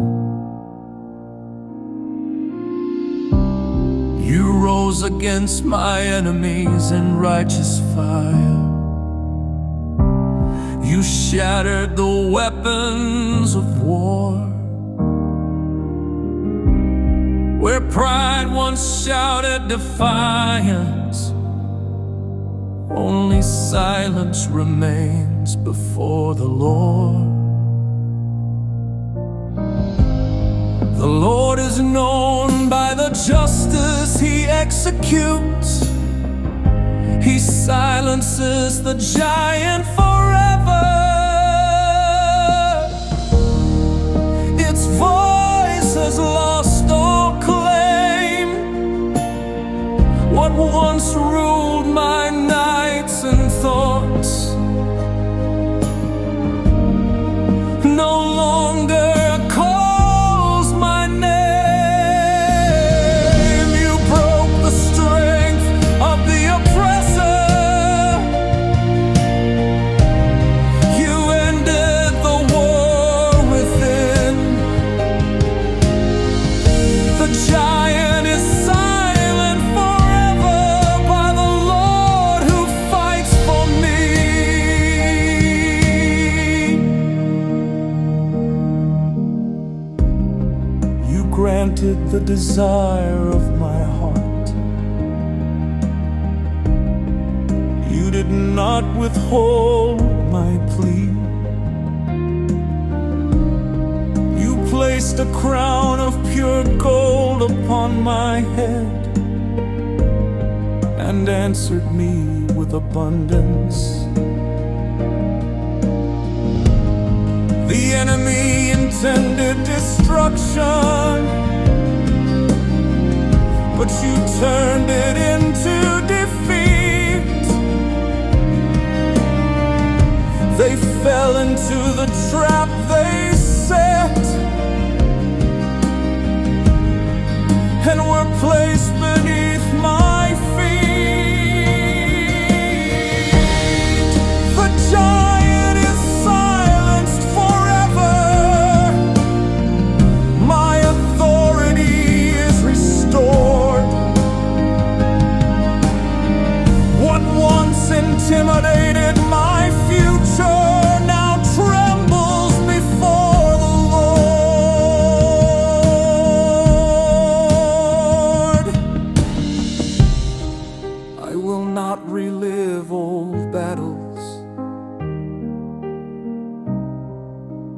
You rose against my enemies in righteous fire. You shattered the weapons of war. Where pride once shouted defiance, only silence remains before the Lord. The Lord is known by the justice He executes. He silences the giant forever. Its voice has lost all claim. What once ruled my nights and thoughts no longer calls my name. You broke the strength of the oppressor. You ended the war within. The giant is silent forever by the Lord who fights for me. You granted the desire of my heart. You did not withhold my plea. You placed a crown of pure gold upon my head and answered me with abundance. The enemy intended destruction, but you turned it into defeat. They fell into the trap they set and were placed beneath my feet. The giant is silenced forever. My authority is restored. What once intimidated my future now trembles before the Lord. I will not relive old battles.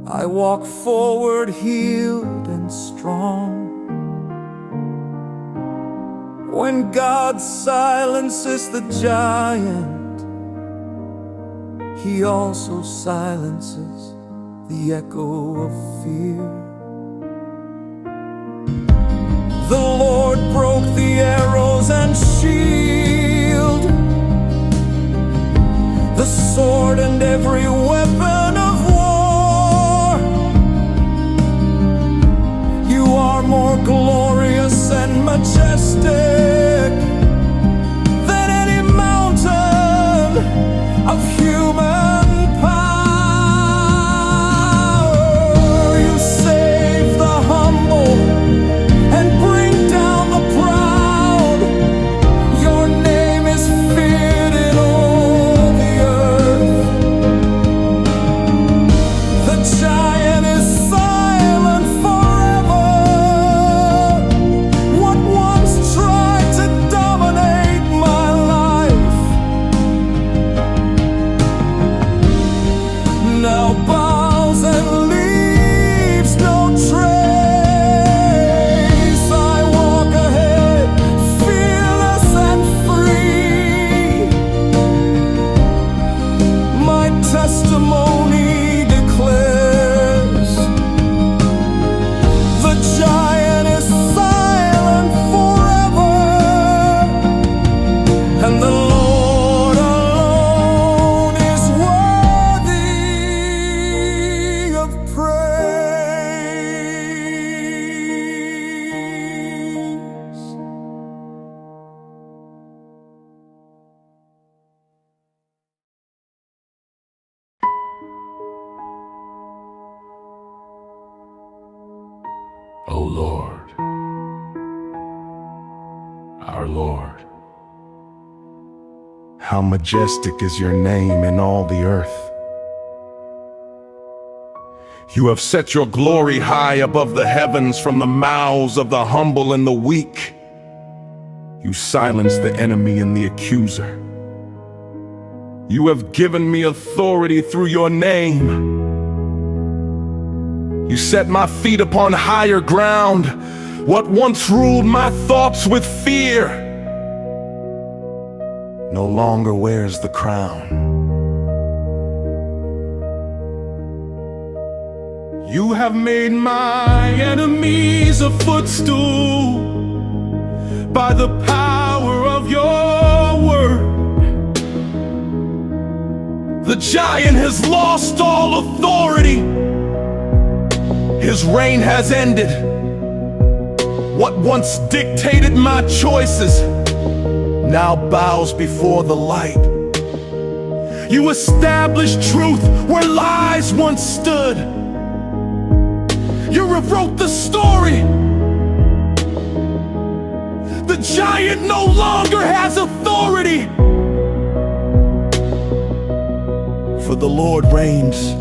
I walk forward healed and strong. When God silences the giant, He also silences the echo of fear. The Lord broke the arrows and shield, the sword and every weapon of war. You are more glorious and majestic than any mountain of human power. You save the humble and bring down the proud. Your name is feared in all the earth. The giant is silent forever. What once tried O Lord, our Lord. How majestic is your name in all the earth. You have set your glory high above the heavens. From the mouths of the humble and the weak, you silence the enemy and the accuser. You have given me authority through your name. You set my feet upon higher ground. What once ruled my thoughts with fear no longer wears the crown. You have made my enemies a footstool by the power of your word. The giant has lost all authority. His reign has ended. What once dictated my choices now bows before the light. You established truth where lies once stood. You rewrote the story. The giant no longer has authority, for the Lord reigns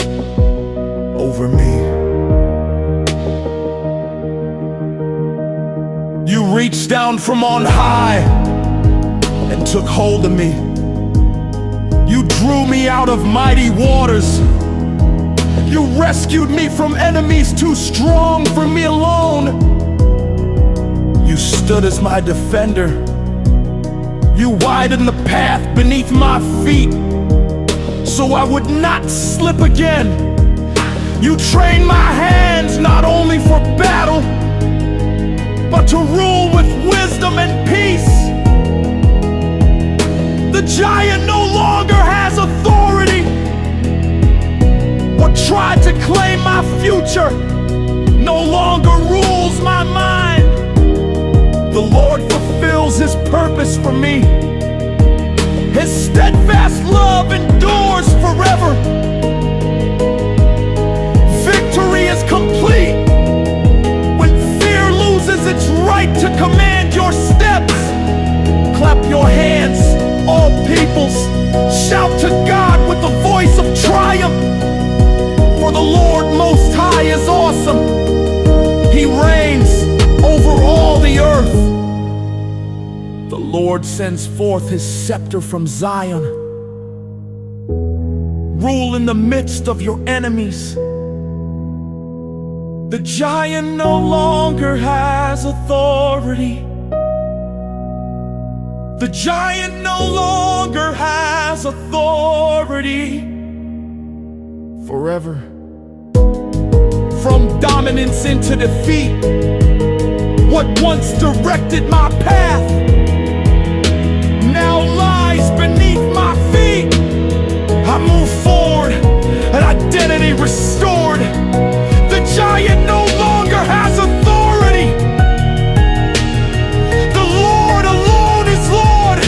over me. You reached down from on high and took hold of me. You drew me out of mighty waters. You rescued me from enemies too strong for me alone. You stood as my defender. You widened the path beneath my feet so I would not slip again. You trained my hands not only for battle, but to rule with wisdom and peace. The giant no longer has authority. What tried to claim my future no longer rules my mind. The Lord fulfills His purpose for me. His steadfast love endures forever. Victory is complete when fear loses its right to command your steps. Clap your hands, all peoples. Shout to God with the voice of triumph. For the Lord Most High is awesome. He reigns over all the earth. The Lord sends forth His scepter from Zion. Rule in the midst of your enemies. The giant no longer has authority. The giant no longer has authority. Forever. From dominance into defeat, what once directed my path now lies beneath my feet. I move forward, an identity restored. The giant no longer has authority. The Lord alone is Lord.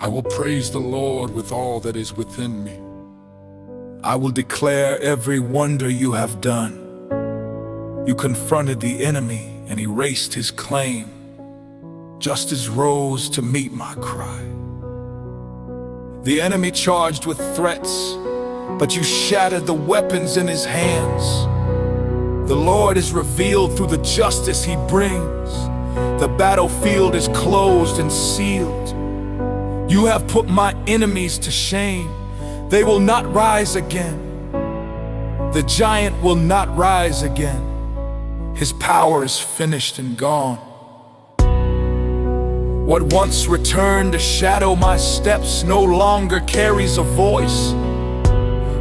I will praise the Lord with all that is within me. I will declare every wonder you have done. You confronted the enemy and erased his claim. Justice rose to meet my cry. The enemy charged with threats, but you shattered the weapons in his hands. The Lord is revealed through the justice He brings. The battlefield is closed and sealed. You have put my enemies to shame. They will not rise again. The giant will not rise again. His power is finished and gone. What once returned to shadow my steps no longer carries a voice.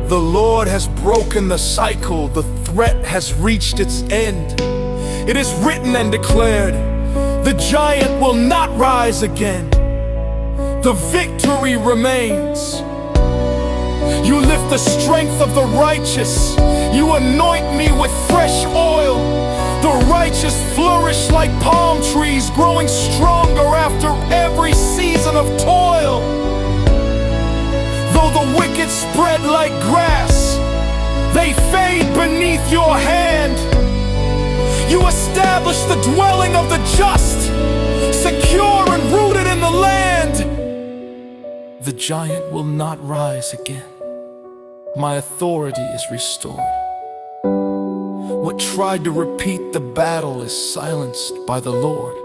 The Lord has broken the cycle, the threat has reached its end. It is written and declared, the giant will not rise again. The victory remains. You lift the strength of the righteous. You anoint me with fresh oil. The righteous flourish like palm trees, growing stronger after every season of toil. Though the wicked spread like grass, they fade beneath your hand. You establish the dwelling of the just, secure and rooted in the land. The giant will not rise again. My authority is restored. What tried to repeat the battle is silenced by the Lord.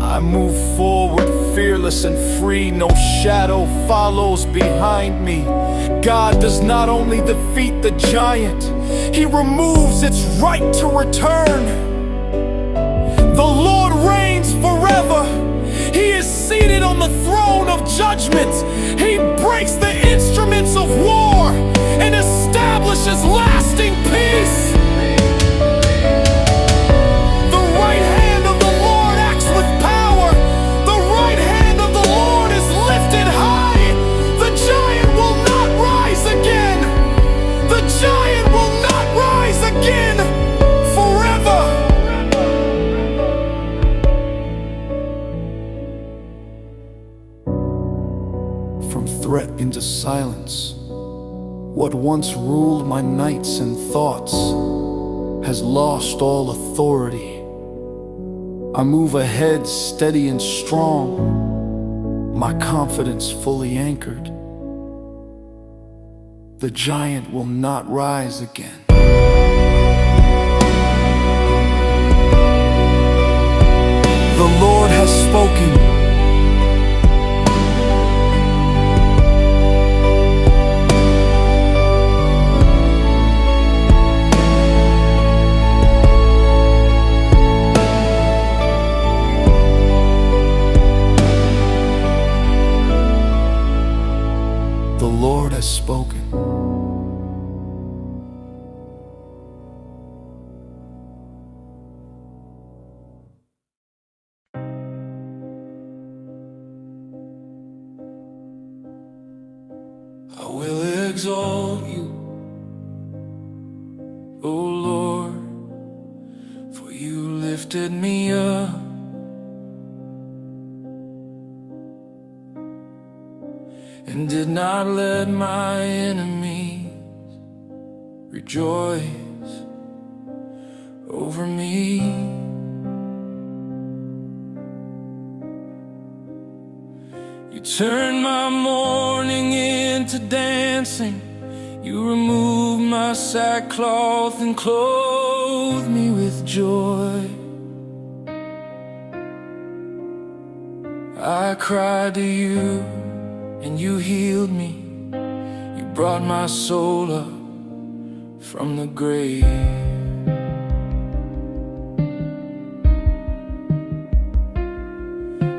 I move forward fearless and free. No shadow follows behind me. God does not only defeat the giant, He removes its right to return. The Lord reigns forever. He is seated on the throne of judgment. He breaks the instruments of war and establishes lasting peace. The right hand of the Lord acts with power. The right hand of the Lord is lifted high. The giant will not rise again. The giant will not rise again forever. From threat into silence, what once ruled my nights and thoughts has lost all authority. I move ahead steady and strong, my confidence fully anchored. The giant will not rise again. The Lord has spoken. The Lord has spoken. I will exalt you, O Lord, for you lifted me up. And did not let my enemies rejoice over me. You turned my mourning into dancing. You removed my sackcloth and clothed me with joy. I cried to you, and you healed me. You brought my soul up from the grave.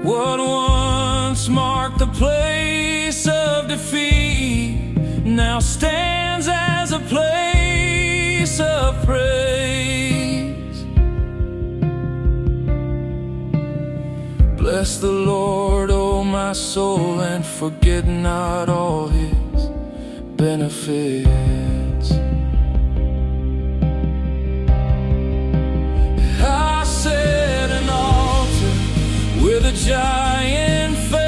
What once marked the place of defeat now stands as a place of praise. Bless the Lord, O my soul, and forget not all His benefits. I set an altar where the giant fell.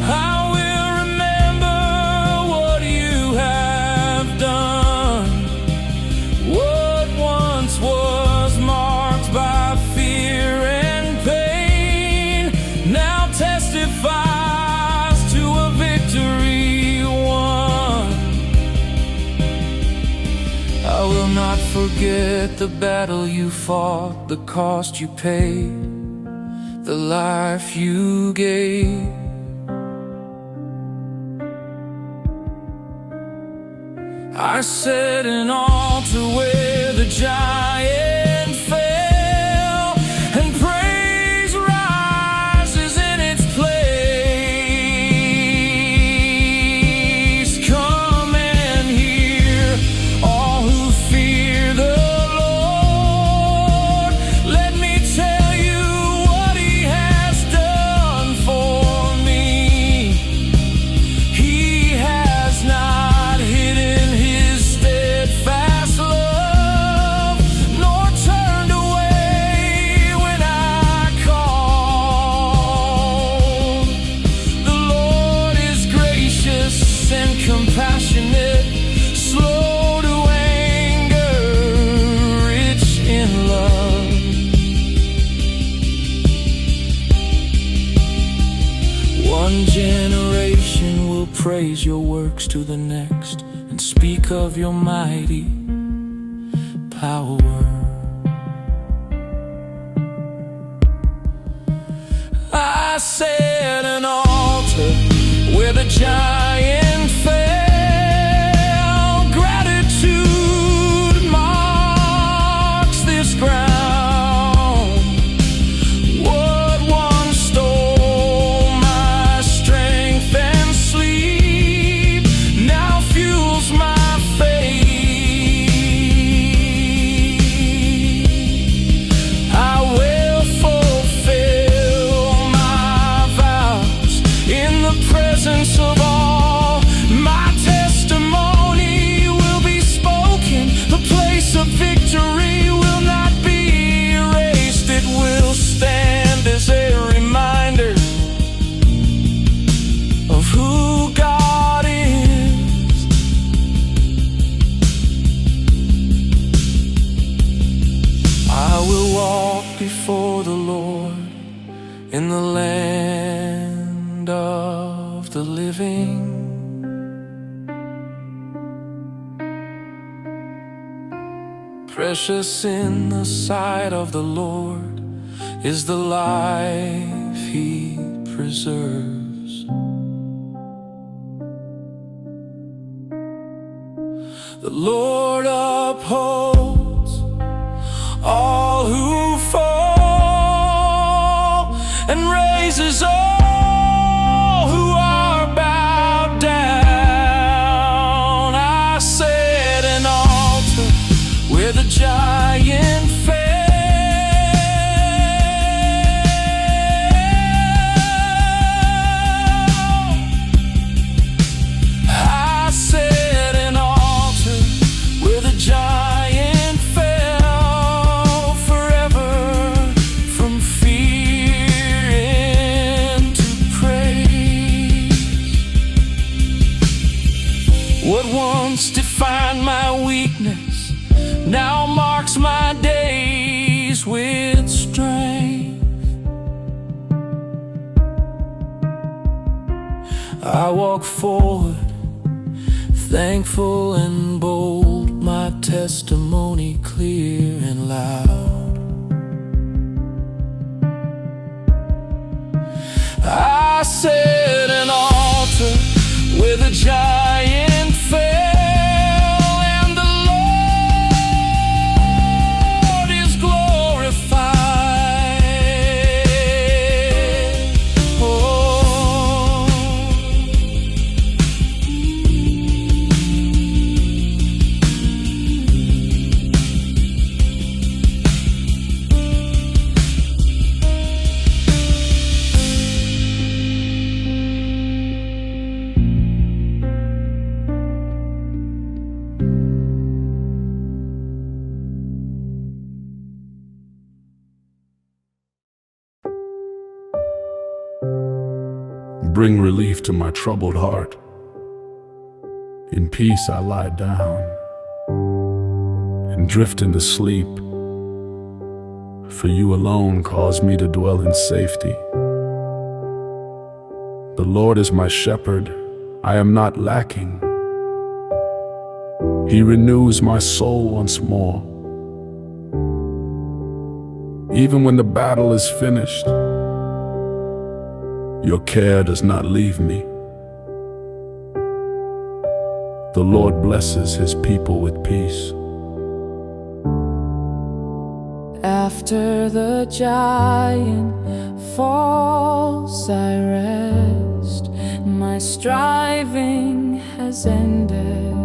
I will remember what you have done. What once was marked by fear and pain now testifies to a victory won. I will not forget the battle you fought, the cost you paid, the life you gave. I set an altar where the giant fell, and praise rises in its place. Come and hear, all who fear the Lord. Let me tell you what He has done for me. He has not hidden His steadfast love, nor turned away when I called. The Lord is gracious and compassionate, slow to anger, rich in love. One generation will praise your works to the next, and speak of your mighty power. I set an altar where the giant fell. Gratitude marks this ground. What once stole my strength and sleep now fuels my faith. I will fulfill my vows in the presence of all. My testimony will be spoken. The place of victory will not be erased. It will stand as a reminder of who God is. I will walk before the Lord in the land of the living. Precious in the sight of the Lord is the life He preserves. The Lord upholds all who fall, and raises all who are bowed down. I set an altar where the giant fell. I set an altar where the giant fell, forever from fear into praise. What once defined my weakness now marks my days with strength. I walk forward, thankful and bold, my testimony clear and loud. I set an altar where the giant fell, and the Lord is glorified. Oh, Bring relief to my troubled heart. In peace I lie down and drift into sleep, for you alone cause me to dwell in safety. The Lord is my shepherd, I am not lacking. He renews my soul once more. Even when the battle is finished, your care does not leave me. The Lord blesses his people with peace. After the giant falls, I rest. My striving has ended.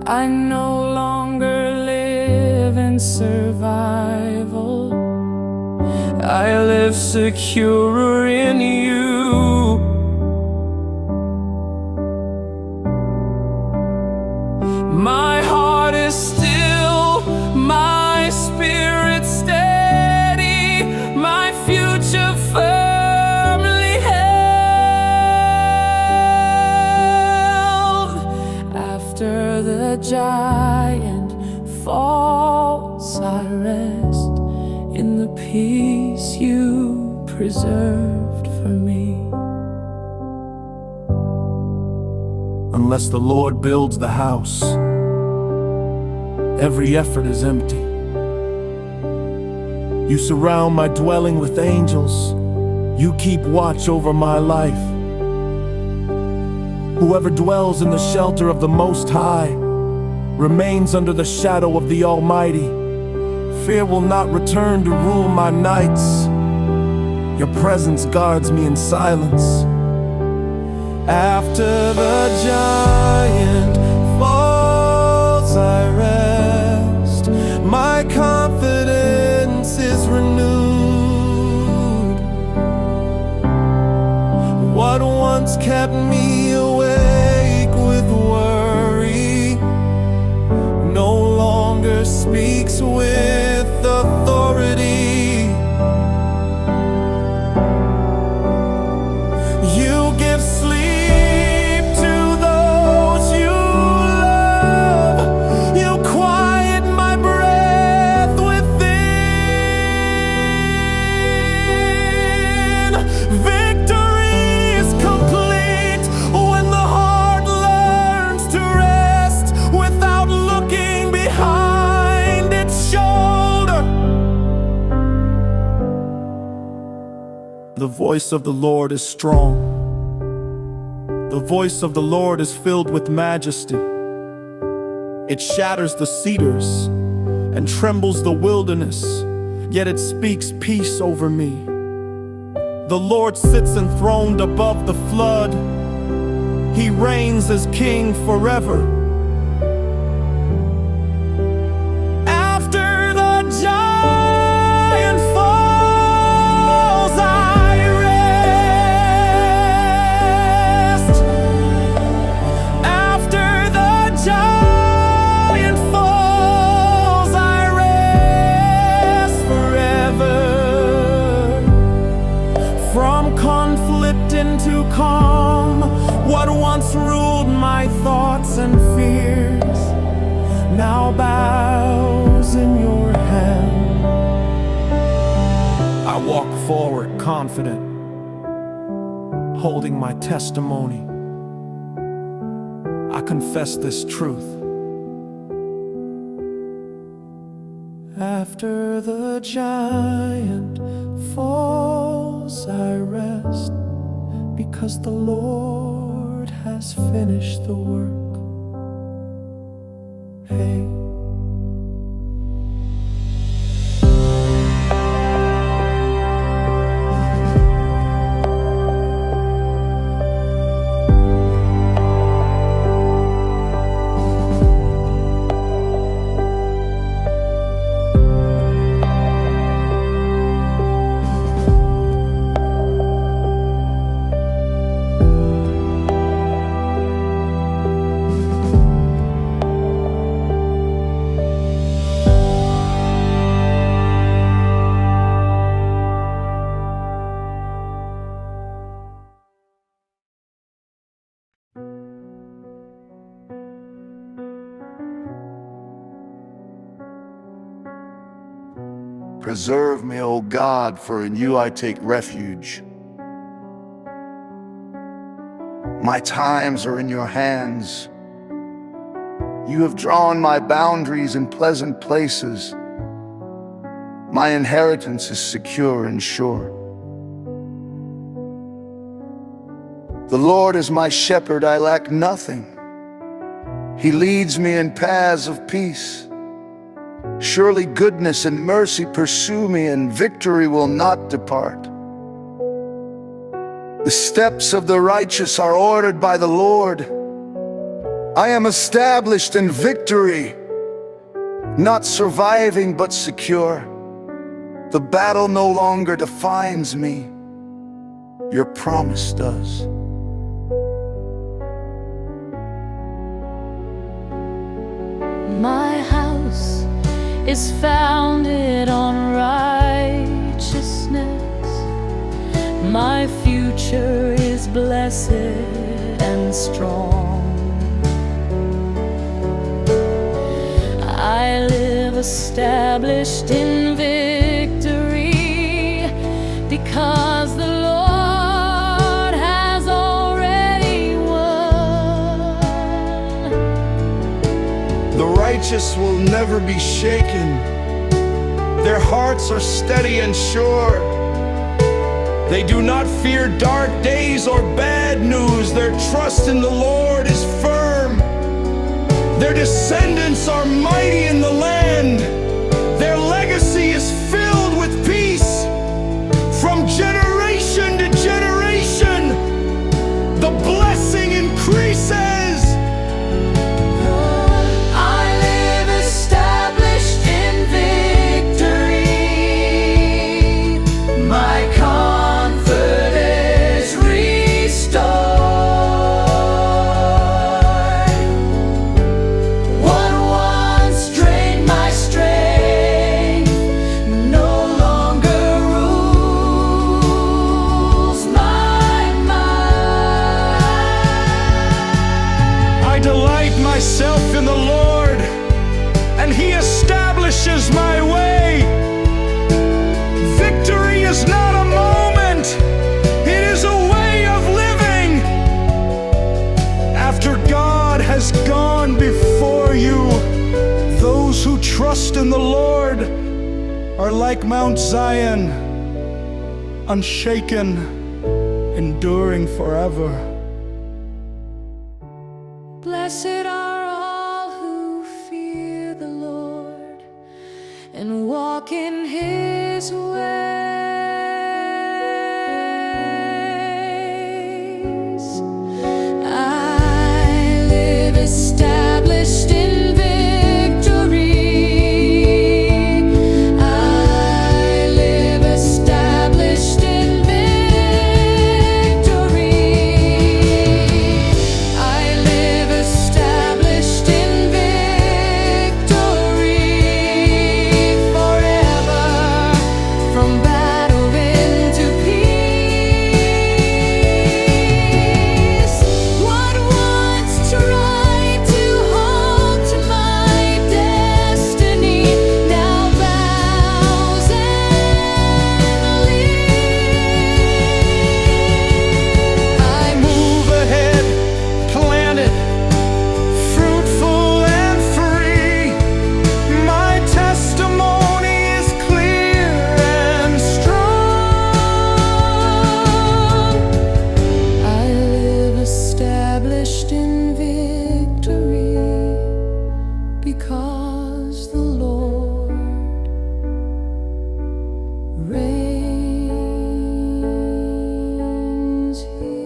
I no longer live in survival. I live secure in you. My heart is still, my spirit steady, my future firmly held. After the giant falls, I rest in the peace you preserved for me. Unless the Lord builds the house, every effort is empty. You surround my dwelling with angels. You keep watch over my life. Whoever dwells in the shelter of the Most High remains under the shadow of the Almighty. Fear will not return to rule my nights. Your presence guards me in silence. After the giant falls, I rest. My confidence is renewed. What once kept me awake with worry no longer speaks with authority. You give sleep to those you love. You quiet my breath within. Victory is complete when the heart learns to rest without looking behind its shoulder. The voice of the Lord is strong. The voice of the Lord is filled with majesty. It shatters the cedars and trembles the wilderness, yet it speaks peace over me. The Lord sits enthroned above the flood. He reigns as king forever. After the giant falls, I rest. After the giant falls, I rest forever. From conflict into calm, what once ruled my thoughts and fears now bows in your hand. I walk forward confident, holding my testimony. I confess this truth. After the giant falls, I rest, because the Lord has finished the work. Hey. Preserve me, O God, for in you I take refuge. My times are in your hands. You have drawn my boundaries in pleasant places. My inheritance is secure and sure. The Lord is my shepherd, I lack nothing. He leads me in paths of peace. Surely goodness and mercy pursue me, and victory will not depart. The steps of the righteous are ordered by the Lord. I am established in victory, not surviving but secure. The battle no longer defines me. Your promise does. My house is founded on righteousness. My future is blessed and strong. I live established in victory because the Lord has already won. The righteous will never be shaken. Their hearts are steady and sure. They do not fear dark days or bad news. Their trust in the Lord is firm. Their descendants are mighty in the land. Their legacy is filled with peace. From generation to generation, the blessing increases. Myself in the Lord, and He establishes my way. Victory is not a moment, it is a way of living. After God has gone before you, those who trust in the Lord are like Mount Zion, unshaken, enduring forever. Blessed are all who fear the Lord and walk in His ways. I live established in victory. I live established in victory. I live established in victory forever, from battle into peace. What once tried to hold to my destiny now bows and leaves. I move ahead, planted, fruitful and free. My testimony is clear and strong. I live established in victory because the Lord reigns here.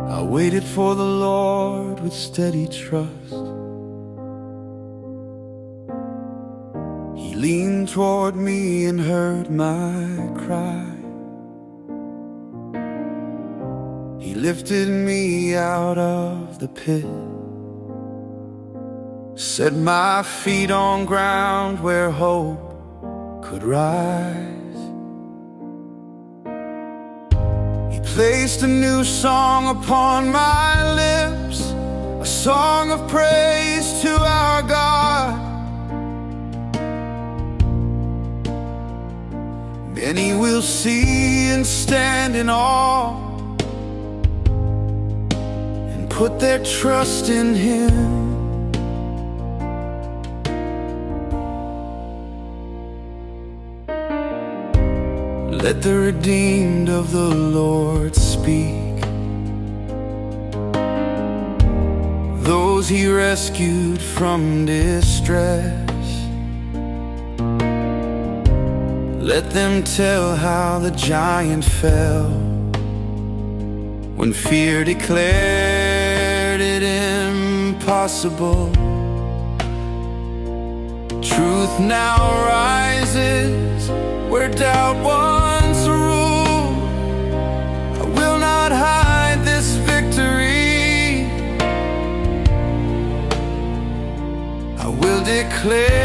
I waited for the Lord with steady trust. He leaned toward me and heard my cry. He lifted me out of the pit, set my feet on ground where hope could rise. He placed a new song upon my lips, a song of praise to our God. Many will see and stand in awe and put their trust in Him. Let the redeemed of the Lord speak, those He rescued from distress. Let them tell how the giant fell when fear declared it impossible. Truth now rises where doubt once ruled. I will not hide this victory. I will declare